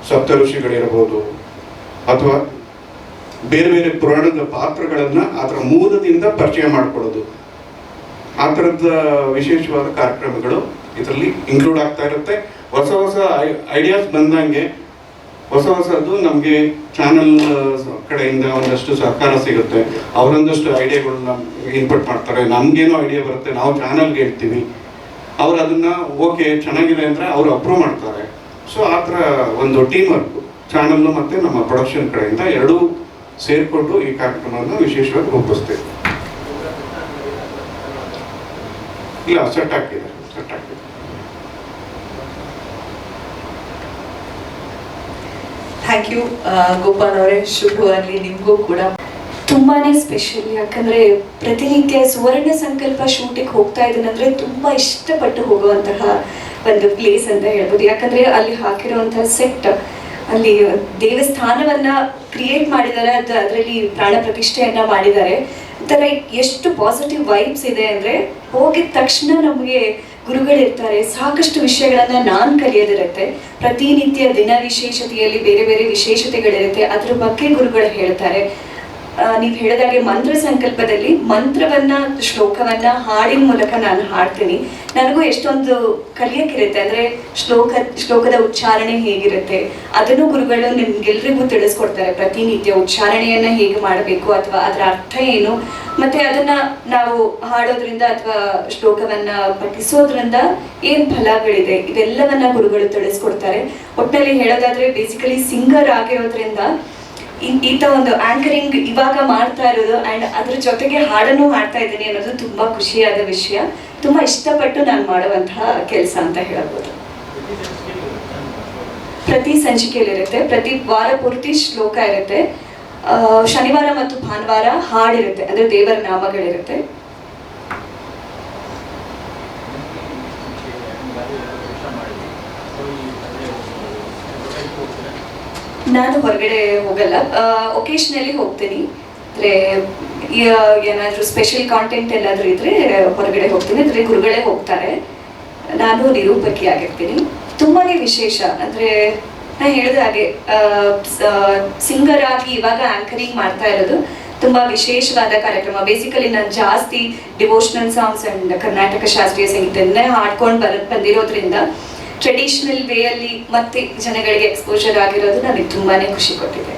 ಸಪ್ತ ಋಷಿಗಳಿರ್ಬೋದು ಅಥವಾ ಬೇರೆ ಬೇರೆ ಪುರಾಣದ ಪಾತ್ರಗಳನ್ನು ಅದರ ಮೂಲದಿಂದ ಪರಿಚಯ ಮಾಡಿಕೊಡೋದು, ಆ ಥರದ ವಿಶೇಷವಾದ ಕಾರ್ಯಕ್ರಮಗಳು ಇದರಲ್ಲಿ ಇನ್ಕ್ಲೂಡ್ ಆಗ್ತಾ ಇರುತ್ತೆ. ಹೊಸ ಹೊಸ ಐಡಿಯಾಸ್ ಬಂದಂಗೆ ಹೊಸದು ನಮಗೆ ಚಾನಲ್ ಕಡೆಯಿಂದ ಒಂದಷ್ಟು ಸಹಕಾರ ಸಿಗುತ್ತೆ. ಅವರೊಂದಷ್ಟು ಐಡಿಯಾಗಳನ್ನ ಇನ್ಪುಟ್ ಮಾಡ್ತಾರೆ, ನಮಗೇನೋ ಐಡಿಯಾ ಬರುತ್ತೆ, ನಾವು ಚಾನಲ್ಗೆ ಹೇಳ್ತೀವಿ, ಅವ್ರು ಅದನ್ನು ಓಕೆ ಚೆನ್ನಾಗಿದೆ ಅಂದರೆ ಅವರು ಅಪ್ರೂವ್ ಮಾಡ್ತಾರೆ. ಸೊ ಆ ಥರ ಒಂದು ಟೀಮ್ ವರ್ಕು ಚಾನಲ್ಲು ಮತ್ತು ನಮ್ಮ ಪ್ರೊಡಕ್ಷನ್ ಕಡೆಯಿಂದ ಎರಡೂ ಸೇರಿಕೊಂಡು ಈ ಕಾರ್ಯಕ್ರಮವನ್ನು ವಿಶೇಷವಾಗಿ ರೂಪಿಸ್ತೇವೆ. ಇಲ್ಲ, ಸೆಟ್ ಆಗ್ತಿದೆ.
ಥ್ಯಾಂಕ್ ಯು ಗೋಪಾಲ್ ಅವರೇ, ಶುಭವಾಗಲಿ ನಿಮಗೂ ಕೂಡ.
ತುಂಬಾನೇ ಸ್ಪೆಷಲ್. ಯಾಕಂದ್ರೆ ಪ್ರತಿನಿತ್ಯ ಸುವರ್ಣ ಸಂಕಲ್ಪ ಶೂಟಿಗೆ ಹೋಗ್ತಾ ಇದ್ದೀನಂದ್ರೆ ತುಂಬಾ ಇಷ್ಟಪಟ್ಟು ಹೋಗುವಂತಹ ಒಂದು ಪ್ಲೇಸ್ ಅಂತ ಹೇಳ್ಬೋದು. ಯಾಕಂದ್ರೆ ಅಲ್ಲಿ ಹಾಕಿರುವಂತಹ ಸೆಟ್, ಅಲ್ಲಿ ದೇವಸ್ಥಾನವನ್ನ ಕ್ರಿಯೇಟ್ ಮಾಡಿದ್ದಾರೆ, ಅದರಲ್ಲಿ ಪ್ರಾಣ ಪ್ರತಿಷ್ಠೆಯನ್ನ ಮಾಡಿದ್ದಾರೆ. ಒಂಥರ ಎಷ್ಟು ಪಾಸಿಟಿವ್ ವೈಬ್ಸ್ ಇದೆ ಅಂದ್ರೆ ಹೋಗಿದ ತಕ್ಷಣ ನಮಗೆ ಗುರುಗಳಿರ್ತಾರೆ, ಸಾಕಷ್ಟು ವಿಷಯಗಳನ್ನ ನಾನು ಕಲಿಯೋದಿರುತ್ತೆ. ಪ್ರತಿನಿತ್ಯ ದಿನ ವಿಶೇಷತೆಯಲ್ಲಿ ಬೇರೆ ಬೇರೆ ವಿಶೇಷತೆಗಳಿರುತ್ತೆ, ಅದ್ರ ಬಗ್ಗೆ ಗುರುಗಳು ಹೇಳ್ತಾರೆ. ನೀವು ಹೇಳಿದಾಗೆ ಮಂತ್ರ ಸಂಕಲ್ಪದಲ್ಲಿ ಮಂತ್ರವನ್ನ, ಶ್ಲೋಕವನ್ನ ಹಾಡಿನ ಮೂಲಕ ನಾನು ಹಾಡ್ತೀನಿ. ನನಗೂ ಎಷ್ಟೊಂದು ಕಲಿಯಕ್ಕಿರುತ್ತೆ. ಅಂದ್ರೆ ಶ್ಲೋಕದ ಉಚ್ಚಾರಣೆ ಹೇಗಿರುತ್ತೆ ಅದನ್ನು ಗುರುಗಳು ನಿಮ್ಗೆಲ್ರಿಗೂ ತಿಳಿಸ್ಕೊಡ್ತಾರೆ. ಪ್ರತಿನಿತ್ಯ ಉಚ್ಚಾರಣೆಯನ್ನ ಹೇಗೆ ಮಾಡಬೇಕು ಅಥವಾ ಅದರ ಅರ್ಥ ಏನು, ಮತ್ತೆ ಅದನ್ನ ನಾವು ಹಾಡೋದ್ರಿಂದ ಅಥವಾ ಶ್ಲೋಕವನ್ನ ಪಠಿಸೋದ್ರಿಂದ ಏನ್ ಫಲಗಳಿದೆ ಇದೆಲ್ಲವನ್ನ ಗುರುಗಳು ತಿಳಿಸ್ಕೊಡ್ತಾರೆ. ಒಟ್ಟಿನಲ್ಲಿ ಹೇಳೋದಾದ್ರೆ ಬೇಸಿಕಲಿ ಸಿಂಗರ್ ಆಗಿರೋದ್ರಿಂದ ಈತ ಒಂದು ಆಂಕರಿಂಗ್ ಇವಾಗ ಮಾಡ್ತಾ ಇರೋದು ಅಂಡ್ ಅದ್ರ ಜೊತೆಗೆ ಹಾಡನ್ನು ಹಾಡ್ತಾ ಇದ್ದೀನಿ ಅನ್ನೋದು ತುಂಬಾ ಖುಷಿಯಾದ ವಿಷಯ. ತುಂಬಾ ಇಷ್ಟಪಟ್ಟು ನಾನು ಮಾಡುವಂತಹ ಕೆಲಸ ಅಂತ ಹೇಳ್ಬೋದು. ಪ್ರತಿ ಸಂಚಿಕೆಯಲ್ಲಿರುತ್ತೆ, ಪ್ರತಿ ವಾರ ಪೂರ್ತಿ ಶ್ಲೋಕ ಇರುತ್ತೆ, ಶನಿವಾರ ಮತ್ತು ಭಾನುವಾರ ಹಾಡಿರುತ್ತೆ, ಅಂದ್ರೆ ದೇವರ ನಾಮಗಳಿರುತ್ತೆ. ನಾನು ಹೊರಗಡೆ ಹೋಗಲ್ಲ, ಒಕೇಶನಲಿ ಹೋಗ್ತೀನಿ. ಅಂದರೆ ಏನಾದರೂ ಸ್ಪೆಷಲ್ ಕಾಂಟೆಂಟ್ ಎಲ್ಲಾದರೂ ಇದ್ರೆ ಹೊರಗಡೆ ಹೋಗ್ತೀನಿ, ಅಂದರೆ ಗುರುಗಳೇ ಹೋಗ್ತಾರೆ. ನಾನು ನಿರೂಪಕಿ ಆಗಿರ್ತೀನಿ. ತುಂಬಾ ವಿಶೇಷ ಅಂದರೆ ನಾನು ಹೇಳಿದ ಹಾಗೆ ಸಿಂಗರ್ ಆಗಿ ಇವಾಗ ಆಂಕರಿಂಗ್ ಮಾಡ್ತಾ ಇರೋದು ತುಂಬ ವಿಶೇಷವಾದ ಕಾರ್ಯಕ್ರಮ. ಬೇಸಿಕಲಿ ನಾನು ಜಾಸ್ತಿ ಡಿವೋಷನಲ್ ಸಾಂಗ್ಸ್ ಆ್ಯಂಡ್ ಕರ್ನಾಟಕ ಶಾಸ್ತ್ರೀಯ ಸಂಗೀತವನ್ನೇ ಹಾಡ್ಕೊಂಡು ಬಂದಿರೋದ್ರಿಂದ ಟ್ರೆಡಿಷನಲ್ ವೇಯಲ್ಲಿ ಮತ್ತೆ ಜನಗಳಿಗೆ ಎಕ್ಸ್ಪೋಜರ್ ಆಗಿರೋದು ನನಗೆ ತುಂಬಾನೇ ಖುಷಿ ಕೊಟ್ಟಿದೆ.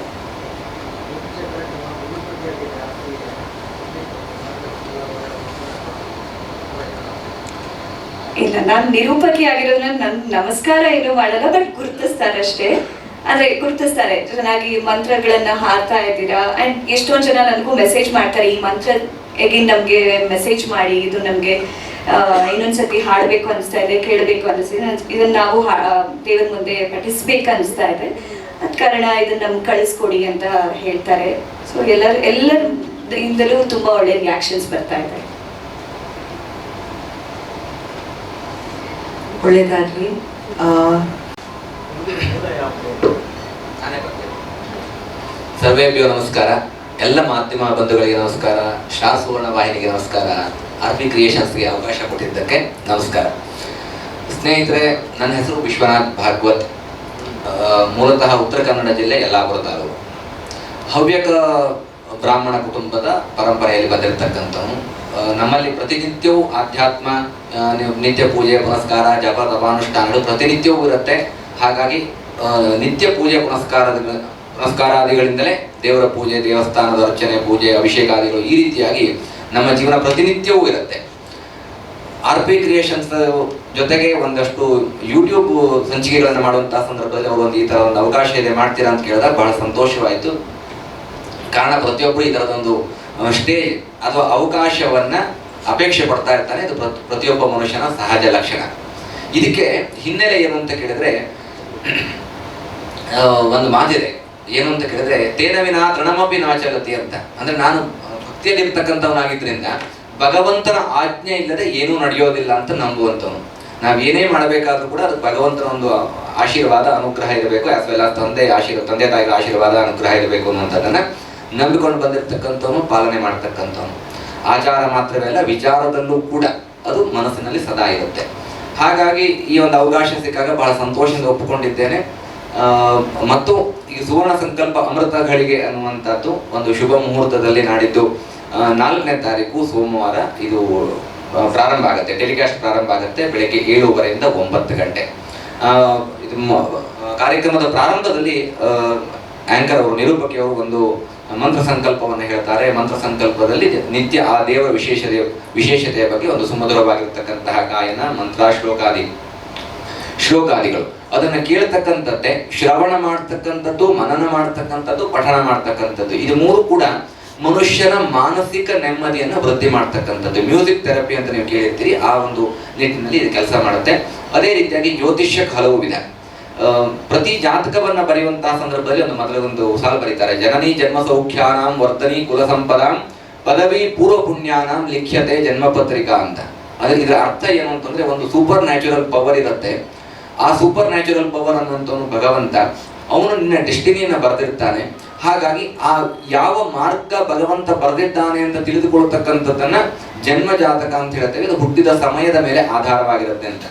ಇಲ್ಲ, ನಾನು ನಿರೂಪಕಿ ಆಗಿರೋದ್ರಿಂದ ನನ್ ನಮಸ್ಕಾರ ಏನು ಮಾಡಲ್ಲ, ಬಟ್ ಗುರುತಿಸ್ತಾರೆ ಅಷ್ಟೇ. ಅಂದ್ರೆ ಗುರುತಿಸ್ತಾರೆ, ಚೆನ್ನಾಗಿ ಮಂತ್ರಗಳನ್ನ ಹಾಡ್ತಾ ಇದ್ದೀರಾ. ಅಂಡ್ ಎಷ್ಟೊಂದು ಜನ ನನಗೂ ಮೆಸೇಜ್ ಮಾಡ್ತಾರೆ, ಈ ಮಂತ್ರ ಎಗಿನ್ ನಮ್ಗೆ ಮೆಸೇಜ್ ಮಾಡಿ, ಇದು ನಮ್ಗೆ ಇನ್ನೊಂದ್ಸತಿ ಹಾಡ್ಬೇಕು ಅನಿಸ್ತಾ ಇದೆ, ಕೇಳಬೇಕು ಅನಿಸ್ತಿದೆ, ಇದನ್ನ ನಾವು ದೇವರ ಮುಂದೆ ಪಠಿಸ್ಬೇಕು ಅನಿಸ್ತಾ ಇದೆ, ಅದ್ ಕಾರಣ ಇದನ್ನ ನಮ್ಗೆ ಕಳಿಸ್ಕೊಡಿ ಅಂತ ಹೇಳ್ತಾರೆ. ಸೊ ಎಲ್ಲರಿಂದಲೂ ತುಂಬಾ ಒಳ್ಳೆ ರಿಯಾಕ್ಷನ್ಸ್ ಬರ್ತಾ ಇದೆ.
ಒಳ್ಳೇದಾಗ್ಲಿ.
ಸರ್ವೇಭ್ಯೋ ನಮಸ್ಕಾರ. ಎಲ್ಲ ಮಾಧ್ಯಮ ಬಂಧುಗಳಿಗೆ ನಮಸ್ಕಾರ. ಸ್ಟಾರ್ ಸುವರ್ಣ ವಾಹಿನಿಗೆ ನಮಸ್ಕಾರ. ಆರ್ಪಿ ಕ್ರಿಯೇಷನ್ಸ್ಗೆ ಅವಕಾಶ ಕೊಟ್ಟಿದ್ದಕ್ಕೆ ನಮಸ್ಕಾರ. ಸ್ನೇಹಿತರೆ, ನನ್ನ ಹೆಸರು ವಿಶ್ವನಾಥ್ ಭಾಗವತ್. ಮೂಲತಃ ಉತ್ತರ ಕನ್ನಡ ಜಿಲ್ಲೆ ಯಲ್ಲಾಪುರ ತಾಲೂಕು. ಹವ್ಯಕ ಬ್ರಾಹ್ಮಣ ಕುಟುಂಬದ ಪರಂಪರೆಯಲ್ಲಿ ಬಂದಿರತಕ್ಕಂಥವನು. ನಮ್ಮಲ್ಲಿ ಪ್ರತಿನಿತ್ಯವೂ ಆಧ್ಯಾತ್ಮ, ನಿತ್ಯ ಪೂಜೆ ಪುನಸ್ಕಾರ, ಜಪ ತಪಾನುಷ್ಠಾನಗಳು ಪ್ರತಿನಿತ್ಯವೂ ಇರುತ್ತೆ. ಹಾಗಾಗಿ ನಿತ್ಯ ಪೂಜೆ ಪುನಸ್ಕಾರಾದಿಗಳಿಂದಲೇ ದೇವರ ಪೂಜೆ, ದೇವಸ್ಥಾನದ ಅರ್ಚನೆ, ಪೂಜೆ, ಅಭಿಷೇಕಾದಿಗಳು ಈ ರೀತಿಯಾಗಿ ನಮ್ಮ ಜೀವನ ಪ್ರತಿನಿತ್ಯವೂ ಇರುತ್ತೆ. ಆರ್ಪಿ ಕ್ರಿಯೇಷನ್ಸ್ ಜೊತೆಗೆ ಒಂದಷ್ಟು ಯೂಟ್ಯೂಬ್ ಸಂಚಿಕೆಗಳನ್ನು ಮಾಡುವಂತಹ ಸಂದರ್ಭದಲ್ಲಿ ಅವರು ಈ ಥರ ಒಂದು ಅವಕಾಶ ಇದೆ, ಮಾಡ್ತೀರಾ ಅಂತ ಕೇಳಿದಾಗ ಬಹಳ ಸಂತೋಷವಾಯಿತು. ಕಾರಣ ಪ್ರತಿಯೊಬ್ಬರು ಈ ಥರದೊಂದು ಸ್ಟೇಜ್ ಅಥವಾ ಅವಕಾಶವನ್ನ ಅಪೇಕ್ಷೆ ಪಡ್ತಾ ಇರ್ತಾನೆ. ಇದು ಪ್ರತಿಯೊಬ್ಬ ಮನುಷ್ಯನ ಸಹಜ ಲಕ್ಷಣ. ಇದಕ್ಕೆ ಹಿನ್ನೆಲೆ ಏನು ಅಂತ ಕೇಳಿದ್ರೆ, ಒಂದು ಮಾತಿದೆ, ಏನು ಅಂತ ಕೇಳಿದ್ರೆ ತೇನವಿನ ತೃಣಮಪಿ ನಾಚಲತಿ ಅಂತ. ಅಂದ್ರೆ ನಾನು ಭಕ್ತಿಯಲ್ಲಿರ್ತಕ್ಕಂಥವನಾಗಿದ್ರಿಂದ ಭಗವಂತನ ಆಜ್ಞೆ ಇಲ್ಲದೆ ಏನೂ ನಡೆಯೋದಿಲ್ಲ ಅಂತ ನಂಬುವಂಥವನು. ನಾವು ಏನೇ ಮಾಡಬೇಕಾದ್ರೂ ಕೂಡ ಅದು ಭಗವಂತನ ಒಂದು ಆಶೀರ್ವಾದ ಅನುಗ್ರಹ ಇರಬೇಕು, ಆಸ್ ವೆಲ್ ಆಸ್ ತಂದೆ ತಾಯಿಗಳ ಆಶೀರ್ವಾದ ಅನುಗ್ರಹ ಇರಬೇಕು ಅನ್ನುವಂಥದ್ದನ್ನ ನಂಬಿಕೊಂಡು ಬಂದಿರತಕ್ಕಂಥವನು, ಪಾಲನೆ ಮಾಡ್ತಕ್ಕಂಥವನು. ಆಚಾರ ಮಾತ್ರವೇ ಅಲ್ಲ, ವಿಚಾರದಲ್ಲೂ ಕೂಡ ಅದು ಮನಸ್ಸಿನಲ್ಲಿ ಸದಾ ಇರುತ್ತೆ. ಹಾಗಾಗಿ ಈ ಒಂದು ಅವಕಾಶ ಸಿಕ್ಕಾಗ ಬಹಳ ಸಂತೋಷದಿಂದ ಒಪ್ಪಿಕೊಂಡಿದ್ದೇನೆ. ಮತ್ತು ಈ ಸುವರ್ಣ ಸಂಕಲ್ಪ ಅಮೃತ ಘಳಿಗೆ ಅನ್ನುವಂಥದ್ದು ಒಂದು ಶುಭ ಮುಹೂರ್ತದಲ್ಲಿ ನಾಡಿದ್ದು 4ನೇ ತಾರೀಕು ಸೋಮವಾರ ಇದು ಪ್ರಾರಂಭ ಆಗುತ್ತೆ, ಟೆಲಿಕಾಸ್ಟ್ ಪ್ರಾರಂಭ ಆಗುತ್ತೆ ಬೆಳಗ್ಗೆ 7:30ಯಿಂದ 9 ಗಂಟೆ. ಇದು ಕಾರ್ಯಕ್ರಮದ ಪ್ರಾರಂಭದಲ್ಲಿ ಆಂಕರ್ ಅವರು, ನಿರೂಪಕಿಯವರು ಒಂದು ಮಂತ್ರ ಸಂಕಲ್ಪವನ್ನು ಹೇಳ್ತಾರೆ. ಮಂತ್ರ ಸಂಕಲ್ಪದಲ್ಲಿ ನಿತ್ಯ ಆ ದೇವರ ವಿಶೇಷತೆಯ ಬಗ್ಗೆ ಒಂದು ಸುಮಧುರವಾಗಿರ್ತಕ್ಕಂತಹ ಗಾಯನ, ಮಂತ್ರ, ಶ್ಲೋಕಾದಿಗಳು ಅದನ್ನ ಕೇಳ್ತಕ್ಕಂಥದ್ದೇ, ಶ್ರವಣ ಮಾಡ್ತಕ್ಕಂಥದ್ದು, ಮನನ ಮಾಡ್ತಕ್ಕಂಥದ್ದು, ಪಠಣ ಮಾಡ್ತಕ್ಕಂಥದ್ದು. ಇದು 3 ಕೂಡ ಮನುಷ್ಯನ ಮಾನಸಿಕ ನೆಮ್ಮದಿಯನ್ನು ವೃದ್ಧಿ ಮಾಡ್ತಕ್ಕಂಥದ್ದು. ಮ್ಯೂಸಿಕ್ ಥೆರಪಿ ಅಂತ ನೀವು ಕೇಳಿರ್ತೀರಿ, ಆ ಒಂದು ನಿಟ್ಟಿನಲ್ಲಿ ಇದು ಕೆಲಸ ಮಾಡುತ್ತೆ. ಅದೇ ರೀತಿಯಾಗಿ ಜ್ಯೋತಿಷ್ಯಕ್ಕೆ ಹಲವು ವಿಧ. ಪ್ರತಿ ಜಾತಕವನ್ನ ಬರೆಯುವಂತಹ ಸಂದರ್ಭದಲ್ಲಿ ಮೊದಲೊಂದು ಸಾಲು ಬರೀತಾರೆ, ಜನನಿ ಜನ್ಮ ಸೌಖ್ಯಾನಾಂ ವರ್ಧನಿ ಕುಲ ಸಂಪದಾಂ ಪದವಿ ಪೂರ್ವ ಪುಣ್ಯಾನಾಂ ಲಿಖ್ಯತೆ ಜನ್ಮ ಪತ್ರಿಕಾ ಅಂತ. ಇದರ ಅರ್ಥ ಏನು ಅಂತಂದ್ರೆ, ಒಂದು ಸೂಪರ್ ನ್ಯಾಚುರಲ್ ಪವರ್ ಇರುತ್ತೆ. ಆ ಸೂಪರ್ ನ್ಯಾಚುರಲ್ ಪವರ್ ಅನ್ನುವಂಥವನು ಭಗವಂತ, ಅವನು ನಿನ್ನ ಡೆಸ್ಟಿನಿಯನ್ನ ಬರೆದಿರ್ತಾನೆ. ಹಾಗಾಗಿ ಆ ಯಾವ ಮಾರ್ಗ ಭಗವಂತ ಬರೆದಿದ್ದಾನೆ ಅಂತ ತಿಳಿದುಕೊಳ್ತಕ್ಕಂಥದ್ದನ್ನ ಜನ್ಮ ಜಾತಕ ಅಂತ ಹೇಳ್ತೇವೆ. ಇದು ಹುಟ್ಟಿದ ಸಮಯದ ಮೇಲೆ ಆಧಾರವಾಗಿರುತ್ತೆ ಅಂತ.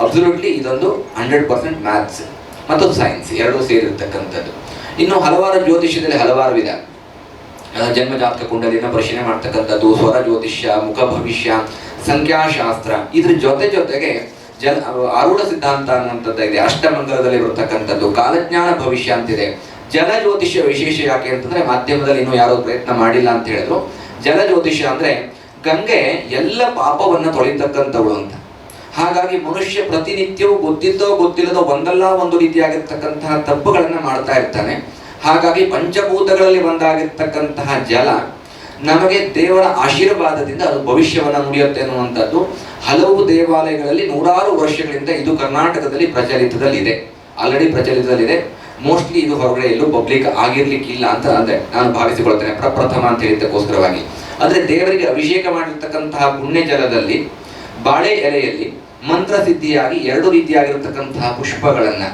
ಅಬ್ಸಲ್ಯೂಟ್ಲಿ ಇದೊಂದು 100% ಮ್ಯಾಥ್ಸ್ ಮತ್ತು ಸೈನ್ಸ್ ಎರಡೂ ಸೇರಿರ್ತಕ್ಕಂಥದ್ದು. ಇನ್ನು ಹಲವಾರು ಜ್ಯೋತಿಷ್ಯದಲ್ಲಿ ಹಲವಾರು ವಿಧ. ಜನ್ಮ ಜಾತಕ ಕುಂಡಲಿನ ಪರಿಶೀಲನೆ ಮಾಡ್ತಕ್ಕಂಥದ್ದು, ಸ್ವರ ಜ್ಯೋತಿಷ್ಯ, ಮುಖ ಭವಿಷ್ಯ, ಸಂಖ್ಯಾಶಾಸ್ತ್ರ. ಇದ್ರ ಜೊತೆಗೆ ಆರೂಢ ಸಿದ್ಧಾಂತ ಅನ್ನುವಂಥದ್ದು ಇದೆ, ಅಷ್ಟಮಂಗಲದಲ್ಲಿ ಬರ್ತಕ್ಕಂಥದ್ದು. ಕಾಲಜ್ಞಾನ ಭವಿಷ್ಯ ಅಂತಿದೆ. ಜಲ ಜ್ಯೋತಿಷ್ಯ ವಿಶೇಷ ಯಾಕೆ ಅಂತಂದ್ರೆ, ಮಾಧ್ಯಮದಲ್ಲಿ ಇನ್ನೂ ಯಾರೋ ಪ್ರಯತ್ನ ಮಾಡಿಲ್ಲ ಅಂತ ಹೇಳಿದ್ರು. ಜಲ ಜ್ಯೋತಿಷ್ಯ ಅಂದ್ರೆ ಗಂಗೆ ಎಲ್ಲ ಪಾಪವನ್ನ ತೊಳಿತಕ್ಕಂಥವಳು ಅಂತ. ಹಾಗಾಗಿ ಮನುಷ್ಯ ಪ್ರತಿನಿತ್ಯವೂ ಗೊತ್ತಿದ್ದೋ ಗೊತ್ತಿಲ್ಲದೋ ಒಂದಲ್ಲ ಒಂದು ರೀತಿಯಾಗಿರ್ತಕ್ಕಂತಹ ತಪ್ಪುಗಳನ್ನ ಮಾಡ್ತಾ ಇರ್ತಾನೆ. ಹಾಗಾಗಿ ಪಂಚಭೂತಗಳಲ್ಲಿ ಒಂದಾಗಿರ್ತಕ್ಕಂತಹ ಜಲ ನಮಗೆ ದೇವರ ಆಶೀರ್ವಾದದಿಂದ ಅದು ಭವಿಷ್ಯವನ್ನ ನುಡಿಯುತ್ತೆ ಅನ್ನುವಂಥದ್ದು ಹಲವು ದೇವಾಲಯಗಳಲ್ಲಿ ನೂರಾರು ವರ್ಷಗಳಿಂದ ಇದು ಕರ್ನಾಟಕದಲ್ಲಿ ಪ್ರಚಲಿತದಲ್ಲಿದೆ, ಆಲ್ರೆಡಿ ಪ್ರಚಲಿತದಲ್ಲಿದೆ. ಮೋಸ್ಟ್ಲಿ ಇದು ಹೊರಗಡೆ ಎಲ್ಲೂ ಪಬ್ಲಿಕ್ ಆಗಿರ್ಲಿಕ್ಕಿಲ್ಲ ಅಂತ ಅಂದ್ರೆ ನಾನು ಭಾವಿಸಿಕೊಳ್ತೇನೆ, ಪ್ರಪ್ರಥಮ ಅಂತ ಹೇಳಿದ್ದಕ್ಕೋಸ್ಕರವಾಗಿ. ಅಂದ್ರೆ ದೇವರಿಗೆ ಅಭಿಷೇಕ ಮಾಡಿರ್ತಕ್ಕಂತಹ ಪುಣ್ಯ ಜಲದಲ್ಲಿ ಬಾಳೆ ಎಲೆಯಲ್ಲಿ ಮಂತ್ರ ಸಿದ್ಧಿಯಾಗಿ 2 ರೀತಿಯಾಗಿರ್ತಕ್ಕಂತಹ ಪುಷ್ಪಗಳನ್ನ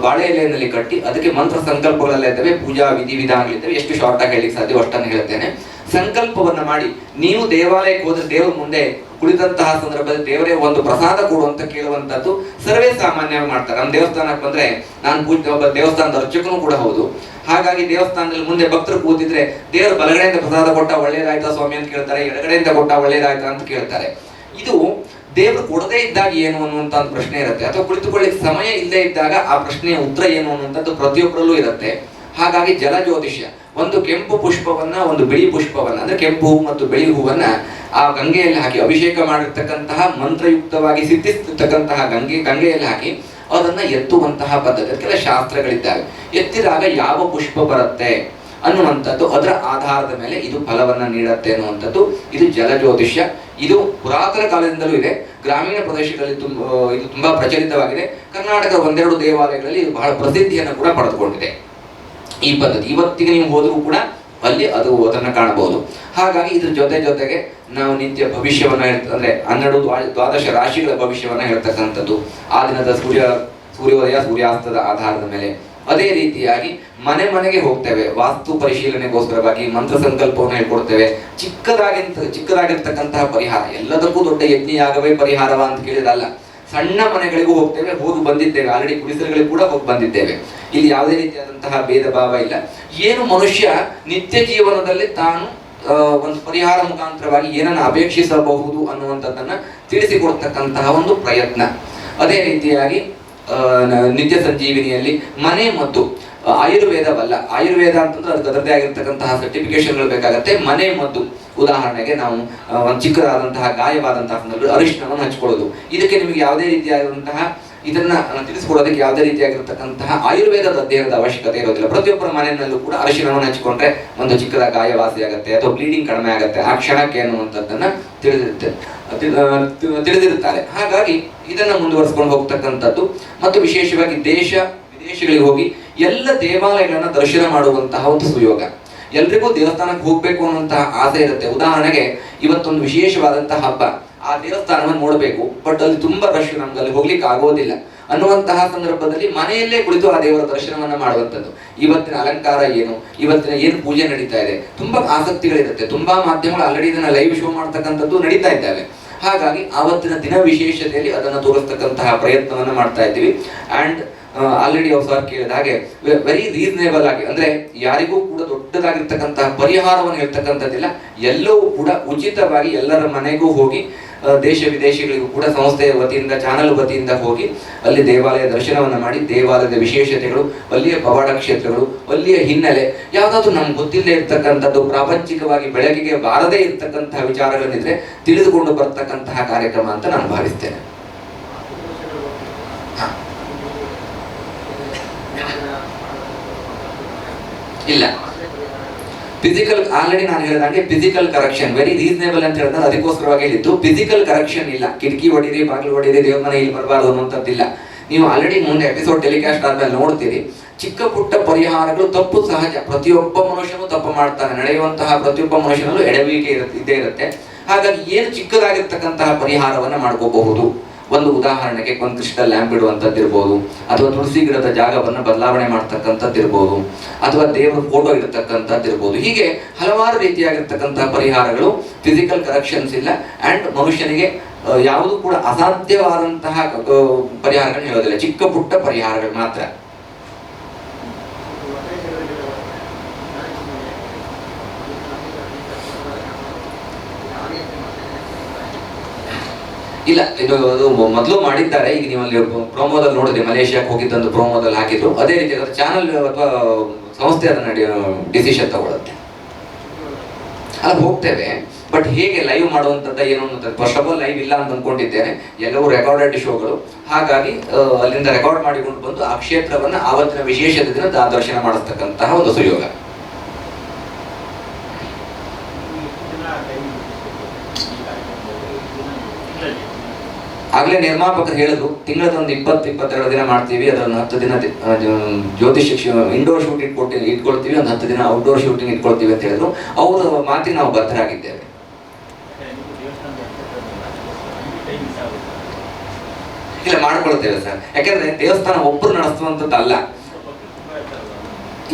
ಬಾಳೆ ಎಲೆಯಲ್ಲಿ ಕಟ್ಟಿ ಅದಕ್ಕೆ ಮಂತ್ರ ಸಂಕಲ್ಪಗಳೆಲ್ಲ ಇದ್ದಾವೆ, ಪೂಜಾ ವಿಧಿವಿಧಾನಗಳಿದ್ದಾವೆ. ಎಷ್ಟು ಶಾರ್ಟ್ ಆಗಿ ಹೇಳಿಕ್ಕೆ ಸಾಧ್ಯ ಅಷ್ಟನ್ನು ಹೇಳ್ತೇನೆ. ಸಂಕಲ್ಪವನ್ನ ಮಾಡಿ ನೀವು ದೇವಾಲಯಕ್ಕೆ ಹೋದ್ರೆ ದೇವರ ಮುಂದೆ ಕುಳಿತಂತಹ ಸಂದರ್ಭದಲ್ಲಿ ದೇವರೇ ಒಂದು ಪ್ರಸಾದ ಕೊಡು ಅಂತ ಕೇಳುವಂತದ್ದು ಸರ್ವೇ ಸಾಮಾನ್ಯವಾಗಿ ಮಾಡ್ತಾರೆ. ನಮ್ಮ ದೇವಸ್ಥಾನಕ್ಕೆ ಬಂದ್ರೆ, ನಾನು ಒಬ್ಬ ದೇವಸ್ಥಾನದ ಅರ್ಚಕನೂ ಕೂಡ ಹೌದು. ಹಾಗಾಗಿ ದೇವಸ್ಥಾನದಲ್ಲಿ ಮುಂದೆ ಭಕ್ತರು ಕೂತಿದ್ರೆ ದೇವರು ಬಲಗಡೆಯಿಂದ ಪ್ರಸಾದ ಕೊಟ್ಟ ಒಳ್ಳೇದಾಯ್ತಾ ಸ್ವಾಮಿ ಅಂತ ಕೇಳ್ತಾರೆ, ಎಡಗಡೆಯಿಂದ ಕೊಟ್ಟ ಒಳ್ಳೇದಾಯ್ತಾ ಅಂತ ಕೇಳ್ತಾರೆ. ಇದು ದೇವರು ಕೊಡದೇ ಇದ್ದಾಗ ಏನು ಅನ್ನುವಂತ ಒಂದು ಪ್ರಶ್ನೆ ಇರುತ್ತೆ, ಅಥವಾ ಕುಳಿತುಕೊಳ್ಳಿಕ್ಕೆ ಸಮಯ ಇಲ್ಲದೆ ಇದ್ದಾಗ ಆ ಪ್ರಶ್ನೆಯ ಉತ್ತರ ಏನು ಅನ್ನುವಂಥದ್ದು ಪ್ರತಿಯೊಬ್ಬರಲ್ಲೂ ಇರುತ್ತೆ. ಹಾಗಾಗಿ ಜಲ ಜ್ಯೋತಿಷ್ಯ, ಒಂದು ಕೆಂಪು ಪುಷ್ಪವನ್ನ, ಒಂದು ಬಿಳಿ ಪುಷ್ಪವನ್ನ, ಅಂದ್ರೆ ಕೆಂಪು ಹೂ ಮತ್ತು ಬಿಳಿ ಹೂವನ್ನ ಆ ಗಂಗೆಯಲ್ಲಿ ಹಾಕಿ ಅಭಿಷೇಕ ಮಾಡಿರ್ತಕ್ಕಂತಹ ಮಂತ್ರಯುಕ್ತವಾಗಿ ಸಿದ್ಧಿಸ್ತಕ್ಕಂತಹ ಗಂಗೆಯಲ್ಲಿ ಹಾಕಿ ಅದನ್ನ ಎತ್ತುವಂತಹ ಪದ್ಧತಿ. ಅದಕ್ಕೆಲ್ಲ ಶಾಸ್ತ್ರಗಳಿದ್ದಾವೆ. ಎತ್ತಿದಾಗ ಯಾವ ಪುಷ್ಪ ಬರುತ್ತೆ ಅನ್ನುವಂಥದ್ದು ಅದರ ಆಧಾರದ ಮೇಲೆ ಇದು ಫಲವನ್ನ ನೀಡುತ್ತೆ ಅನ್ನುವಂಥದ್ದು ಇದು ಜಲ ಜ್ಯೋತಿಷ್ಯ. ಇದು ಪುರಾತನ ಕಾಲದಿಂದಲೂ ಇದೆ. ಗ್ರಾಮೀಣ ಪ್ರದೇಶಗಳಲ್ಲಿ ಇದು ತುಂಬಾ ಪ್ರಚಲಿತವಾಗಿದೆ. ಕರ್ನಾಟಕದ 1-2 ದೇವಾಲಯಗಳಲ್ಲಿ ಇದು ಬಹಳ ಪ್ರಸಿದ್ಧಿಯನ್ನು ಕೂಡ ಪಡೆದುಕೊಂಡಿದೆ ಈ ಪದ್ಧತಿ. ಇವತ್ತಿಗೆ ನೀವು ಹೋದರೂ ಕೂಡ ಅಲ್ಲಿ ಅದನ್ನ ಕಾಣಬಹುದು. ಹಾಗಾಗಿ ಇದ್ರ ಜೊತೆಗೆ ನಾವು ನಿತ್ಯ ಭವಿಷ್ಯವನ್ನ ಅಂದ್ರೆ 12 ರಾಶಿಗಳ ಭವಿಷ್ಯವನ್ನ ಹೇಳ್ತಕ್ಕಂಥದ್ದು, ಆ ದಿನದ ಸೂರ್ಯೋದಯ ಸೂರ್ಯಾಸ್ತದ ಆಧಾರದ ಮೇಲೆ. ಅದೇ ರೀತಿಯಾಗಿ ಮನೆಗೆ ಹೋಗ್ತೇವೆ, ವಾಸ್ತು ಪರಿಶೀಲನೆಗೋಸ್ಕರವಾಗಿ ಮಂತ್ರ ಸಂಕಲ್ಪವನ್ನು ಹೇಳ್ಕೊಡ್ತೇವೆ. ಚಿಕ್ಕದಾಗಿರ್ತಕ್ಕಂತಹ ಪರಿಹಾರ, ಎಲ್ಲದಕ್ಕೂ ದೊಡ್ಡ ಯಜ್ಞಯಾಗವೇ ಪರಿಹಾರವ ಅಂತ ಕೇಳಿದಲ್ಲ, ಸಣ್ಣ ಮನೆಗಳಿಗೂ ಹೋಗ್ತೇವೆ, ಹೋಗಿ ಬಂದಿದ್ದೇವೆ. ಆಲ್ರೆಡಿ ಗುಡಿಸಲುಗಳಿಗೆ ಕೂಡ ಹೋಗಿ ಬಂದಿದ್ದೇವೆ. ಇಲ್ಲಿ ಯಾವುದೇ ರೀತಿಯಾದಂತಹ ಭೇದ ಭಾವ ಇಲ್ಲ. ಏನು ಮನುಷ್ಯ ನಿತ್ಯ ಜೀವನದಲ್ಲಿ ತಾನು ಒಂದು ಪರಿಹಾರ ಮುಖಾಂತರವಾಗಿ ಏನನ್ನ ಅಪೇಕ್ಷಿಸಬಹುದು ಅನ್ನುವಂಥದ್ದನ್ನ ತಿಳಿಸಿಕೊಡ್ತಕ್ಕಂತಹ ಒಂದು ಪ್ರಯತ್ನ. ಅದೇ ರೀತಿಯಾಗಿ ನಿತ್ಯ ಸಂಜೀವಿನಿಯಲ್ಲಿ ಮನೆ ಮದ್ದು, ಆಯುರ್ವೇದವಲ್ಲ. ಆಯುರ್ವೇದ ಅಂತಂದ್ರೆ ಅದಕ್ಕೆ ಅದರದೇ ಆಗಿರ್ತಕ್ಕಂತಹ ಸರ್ಟಿಫಿಕೇಶನ್ಗಳು ಬೇಕಾಗತ್ತೆ. ಮನೆ ಮದ್ದು, ಉದಾಹರಣೆಗೆ ನಾವು ಒಂದು ಚಿಕ್ಕದಾದಂತಹ ಗಾಯವಾದಂತಹ ಸಂದರ್ಭದಲ್ಲಿ ಅರಿಶಿಣವನ್ನು ಹಚ್ಕೊಳ್ಳೋದು. ಇದಕ್ಕೆ ನಿಮಗೆ ಯಾವುದೇ ರೀತಿಯಾದಂತಹ ಇದನ್ನ ತಿಳಿಸ್ಕೊಡೋದಕ್ಕೆ ಯಾವುದೇ ರೀತಿಯಾಗಿರ್ತಕ್ಕಂತಹ ಆಯುರ್ವೇದದ ಅಧ್ಯಯನದ ಅವಶ್ಯಕತೆ ಇರೋದಿಲ್ಲ. ಪ್ರತಿಯೊಬ್ಬರ ಮನೆಯಲ್ಲೂ ಕೂಡ ಅರಿಶಿಣವನ್ನು ಹಚ್ಕೊಂಡ್ರೆ ಒಂದು ಚಿಕ್ಕದಾದ ಗಾಯವಾಸಿ ಆಗುತ್ತೆ ಅಥವಾ ಬ್ಲೀಡಿಂಗ್ ಕಡಿಮೆ ಆಗುತ್ತೆ ಆ ಕ್ಷಣಕ್ಕೆ ಅನ್ನುವಂಥದ್ದನ್ನ ತಿಳಿದಿರುತ್ತಾರೆ. ಹಾಗಾಗಿ ಇದನ್ನ ಮುಂದುವರಿಸ್ಕೊಂಡು ಹೋಗ್ತಕ್ಕಂಥದ್ದು. ಮತ್ತು ವಿಶೇಷವಾಗಿ ದೇಶ ವಿದೇಶಗಳಿಗೆ ಹೋಗಿ ಎಲ್ಲ ದೇವಾಲಯಗಳನ್ನ ದರ್ಶನ ಮಾಡುವಂತಹ ಒಂದು ಸುಯೋಗ. ಎಲ್ರಿಗೂ ದೇವಸ್ಥಾನಕ್ಕೆ ಹೋಗ್ಬೇಕು ಅನ್ನುವಂತಹ ಆಸೆ ಇರುತ್ತೆ. ಉದಾಹರಣೆಗೆ ಇವತ್ತೊಂದು ವಿಶೇಷವಾದಂತಹ ಹಬ್ಬ, ಆ ದೇವಸ್ಥಾನವನ್ನು ನೋಡಬೇಕು, ಬಟ್ ಅಲ್ಲಿ ತುಂಬಾ ರಶ್, ನಮ್ಗೆ ಅಲ್ಲಿ ಹೋಗ್ಲಿಕ್ಕೆ ಆಗೋದಿಲ್ಲ ಅನ್ನುವಂತಹ ಸಂದರ್ಭದಲ್ಲಿ ಮನೆಯಲ್ಲೇ ಕುಳಿತು ಆ ದೇವರ ದರ್ಶನವನ್ನ ಮಾಡುವಂಥದ್ದು. ಇವತ್ತಿನ ಅಲಂಕಾರ ಏನು, ಇವತ್ತಿನ ಏನು ಪೂಜೆ ನಡೀತಾ ಇದೆ, ತುಂಬಾ ಆಸಕ್ತಿಗಳಿರುತ್ತೆ. ತುಂಬಾ ಮಾಧ್ಯಮಗಳು ಆಲ್ರೆಡಿ ಇದನ್ನ ಲೈವ್ ಶೋ ಮಾಡ್ತಕ್ಕಂಥದ್ದು ನಡೀತಾ ಇದ್ದಾವೆ. ಹಾಗಾಗಿ ಆವತ್ತಿನ ದಿನ ವಿಶೇಷತೆಯಲ್ಲಿ ಅದನ್ನು ತೋರಿಸ್ತಕ್ಕಂತಹ ಪ್ರಯತ್ನವನ್ನ ಮಾಡ್ತಾ ಇದ್ದೀವಿ. ಅಂಡ್ ಆಲ್ರೆಡಿ ಸರ್ ಕೇಳಿದ ಹಾಗೆ ವೆರಿ ರೀಸನೇಬಲ್ ಆಗಿ, ಅಂದ್ರೆ ಯಾರಿಗೂ ಕೂಡ ದೊಡ್ಡದಾಗಿರ್ತಕ್ಕಂತಹ ಪರಿಹಾರವನ್ನು ಹೇಳ್ತಕ್ಕಂಥದ್ದಿಲ್ಲ. ಎಲ್ಲವೂ ಕೂಡ ಉಚಿತವಾಗಿ ಎಲ್ಲರ ಮನೆಗೂ ಹೋಗಿ, ದೇಶ ವಿದೇಶಗಳಿಗೂ ಕೂಡ ಸಂಸ್ಥೆಯ ವತಿಯಿಂದ, ಚಾನಲ್ ವತಿಯಿಂದ ಹೋಗಿ ಅಲ್ಲಿ ದೇವಾಲಯ ದರ್ಶನವನ್ನು ಮಾಡಿ, ದೇವಾಲಯದ ವಿಶೇಷತೆಗಳು, ಅಲ್ಲಿಯ ಪವಾಡ ಕ್ಷೇತ್ರಗಳು, ಅಲ್ಲಿಯ ಹಿನ್ನೆಲೆ ಯಾವುದಾದ್ರೂ ನಮ್ಗೆ ಗೊತ್ತಿಲ್ಲದೆ ಇರ್ತಕ್ಕಂಥದ್ದು, ಪ್ರಾಪಂಚಿಕವಾಗಿ ಬೆಳಕಿಗೆ ಬಾರದೇ ಇರ್ತಕ್ಕಂತಹ ವಿಚಾರಗಳನ್ನಿದ್ರೆ ತಿಳಿದುಕೊಂಡು ಬರ್ತಕ್ಕಂತಹ ಕಾರ್ಯಕ್ರಮ ಅಂತ ನಾನು ಭಾವಿಸ್ತೇನೆ. ಇಲ್ಲ, ಫಿಸಿಕಲ್ ಆಲ್ರೆಡಿ ನಾನು ಹೇಳಿದಂಗೆ ಫಿಸಿಕಲ್ ಕರೆಕ್ಷನ್ ವೆರಿ ರೀಸನೇಬಲ್ ಅಂತ ಹೇಳಿದ್ರೆ ಅದಕ್ಕೋಸ್ಕರವಾಗಿ ಹೇಳಿದ್ದು. ಫಿಸಿಕಲ್ ಕರೆಕ್ಷನ್ ಇಲ್ಲ, ಕಿಟಕಿ ಹೊಡಿರಿ, ಬಾಗಿಲು ಹೊಡಿರಿ, ದೇವ್ರ ಮನೆ ಇಲ್ಲಿ ಬರಬಾರ್ದು ಅನ್ನುವಂಥದ್ದಿಲ್ಲ. ನೀವು ಆಲ್ರೆಡಿ ಮುಂದೆ ಎಪಿಸೋಡ್ ಟೆಲಿಕಾಸ್ಟ್ ಆದ್ಮೇಲೆ ನೋಡ್ತೀರಿ, ಚಿಕ್ಕ ಪುಟ್ಟ ಪರಿಹಾರಗಳು ತಪ್ಪು ಸಹಜ. ಪ್ರತಿಯೊಬ್ಬ ಮನುಷ್ಯನು ತಪ್ಪು ಮಾಡ್ತಾನೆ, ನಡೆಯುವಂತಹ ಪ್ರತಿಯೊಬ್ಬ ಮನುಷ್ಯನಲ್ಲೂ ಎಡವಿಕೆ ಇದ್ದೇ ಇರುತ್ತೆ. ಹಾಗಾಗಿ ಏನು ಚಿಕ್ಕದಾಗಿರ್ತಕ್ಕಂತಹ ಪರಿಹಾರವನ್ನ ಮಾಡ್ಕೋಬಹುದು. ಒಂದು ಉದಾಹರಣೆಗೆ ಒಂದು ಕ್ರಿಸ್ಟಲ್ ಲ್ಯಾಂಪ್ ಇಡುವಂಥದ್ದಿರ್ಬೋದು, ಅಥವಾ ತುಳಸಿ ಗಿಡದ ಜಾಗವನ್ನು ಬದಲಾವಣೆ ಮಾಡ್ತಕ್ಕಂಥದ್ದಿರ್ಬೋದು, ಅಥವಾ ದೇವರ ಫೋಟೋ ಇರತಕ್ಕಂಥದ್ದಿರ್ಬೋದು. ಹೀಗೆ ಹಲವಾರು ರೀತಿಯಾಗಿರ್ತಕ್ಕಂತಹ ಪರಿಹಾರಗಳು, ಫಿಸಿಕಲ್ ಕರೆಕ್ಷನ್ಸ್ ಇಲ್ಲ. ಅಂಡ್ ಮನುಷ್ಯನಿಗೆ ಯಾವುದು ಕೂಡ ಅಸಾಧ್ಯವಾದಂತಹ ಪರಿಹಾರಗಳನ್ನ ಹೇಳೋದಿಲ್ಲ, ಚಿಕ್ಕ ಪುಟ್ಟ ಪರಿಹಾರಗಳು ಮಾತ್ರ. ಇಲ್ಲ, ಇದು ಮೊದಲು ಮಾಡಿದ್ದಾರೆ. ಈಗ ನೀವು ಅಲ್ಲಿ ಪ್ರೋಮೋದಲ್ಲಿ ನೋಡಿದ್ರೆ, ಮಲೇಷ್ಯಾಕ್ಕೆ ಹೋಗಿದ್ದಂದು ಪ್ರೋಮೋದಲ್ಲಿ ಹಾಕಿದ್ರು. ಅದೇ ರೀತಿ ಚಾನಲ್ ಅಥವಾ ಸಂಸ್ಥೆ ಅದನ್ನ ಡಿಸಿಷನ್ ತಗೊಳುತ್ತೆ. ಅಲ್ಲ, ಹೋಗ್ತೇವೆ, ಬಟ್ ಹೇಗೆ ಲೈವ್ ಮಾಡುವಂಥದ್ದು ಏನು ಅನ್ನೋದು ಫಸ್ಟ್ ಆಫ್ ಆಲ್ ಲೈವ್ ಇಲ್ಲ ಅಂತ ಅಂದ್ಕೊಂಡಿದ್ದೇನೆ. ಎಲ್ಲವೂ ರೆಕಾರ್ಡೆಡ್ ಶೋಗಳು. ಹಾಗಾಗಿ ಅಲ್ಲಿಂದ ರೆಕಾರ್ಡ್ ಮಾಡಿಕೊಂಡು ಬಂದು ಆ ಕ್ಷೇತ್ರವನ್ನು ಆವತ್ತಿನ ವಿಶೇಷತೆ ದಿನ ದರ್ಶನ ಮಾಡಿಸ್ತಕ್ಕಂತಹ ಒಂದು ಸುಯೋಗ. ಆಗ್ಲೇ ನಿರ್ಮಾಪಕರು ಹೇಳಿದ್ರು, ತಿಂಗಳದೊಂದು 20-22 ದಿನ ಮಾಡ್ತೀವಿ, ಅದನ್ನು 10 ದಿನ ಜ್ಯೋತಿಷ ಇಂಡೋರ್ ಶೂಟ್ ಇಟ್ಕೊಳ್ತೀವಿ, ಒಂದು 10 ದಿನ ಔಟ್ಡೋರ್ ಶೂಟಿಂಗ್ ಇಟ್ಕೊಳ್ತೀವಿ ಅಂತ ಹೇಳಿದ್ರು. ಅವರ ಮಾತಿಗೆ ನಾವು ಬದ್ಧರಾಗಿದ್ದೇವೆ. ಇಲ್ಲ, ಮಾಡ್ಕೊಳ್ತೇವೆ ಸರ್. ಯಾಕಂದ್ರೆ ದೇವಸ್ಥಾನ ಒಬ್ಬರು ನಡೆಸುವಂಥದ್ದಲ್ಲ,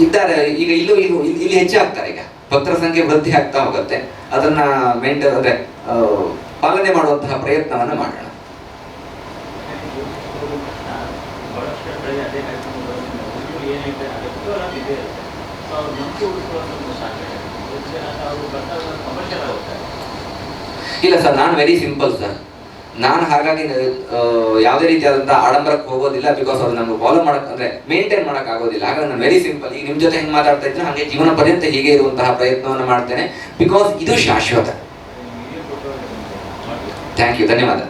ಇದ್ದಾರೆ. ಈಗ ಇಲ್ಲಿ ಹೆಚ್ಚಾಗ್ತಾರೆ. ಈಗ ಭಕ್ತರ ಸಂಖ್ಯೆ ವೃದ್ಧಿ ಆಗ್ತಾ ಹೋಗುತ್ತೆ. ಅದನ್ನ ಮೇಂಟೈನ್ ಅಂದ್ರೆ ಪಾಲನೆ ಮಾಡುವಂತಹ ಪ್ರಯತ್ನವನ್ನ ಮಾಡೋಣ. ಇಲ್ಲ ಸರ್, ನಾನು ವೆರಿ ಸಿಂಪಲ್ ಸರ್. ನಾನು ಹಾಗಾಗಿ ಯಾವುದೇ ರೀತಿಯಾದಂತಹ ಆಡಂಬರಕ್ಕೆ ಹೋಗೋದಿಲ್ಲ. ಬಿಕಾಸ್ ಅದು ನಮ್ಗೆ ಫಾಲೋ ಮಾಡಕ್ ಅಂದ್ರೆ ಮೇಂಟೈನ್ ಮಾಡಕ್ ಆಗೋದಿಲ್ಲ. ಹಾಗಾಗಿ ನಾನು ವೆರಿ ಸಿಂಪಲ್. ಈಗ ನಿಮ್ ಜೊತೆ ಹೆಂಗ್ ಮಾತಾಡ್ತಾ ಇದ್ರೆ ಹಾಗೆ ಜೀವನ ಪರ್ಯಂತ ಹೀಗೆ ಇರುವಂತಹ ಪ್ರಯತ್ನವನ್ನು ಮಾಡ್ತೇನೆ. ಬಿಕಾಸ್ ಇದು ಶಾಶ್ವತ. ಥ್ಯಾಂಕ್ ಯು, ಧನ್ಯವಾದ.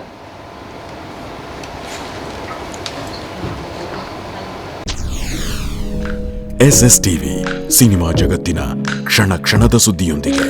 SS TV ಸಿನಿಮಾ ಜಗತ್ತಿನ ಕ್ಷಣ ಕ್ಷಣದ ಸುದ್ದಿಯೊಂದಿಗೆ.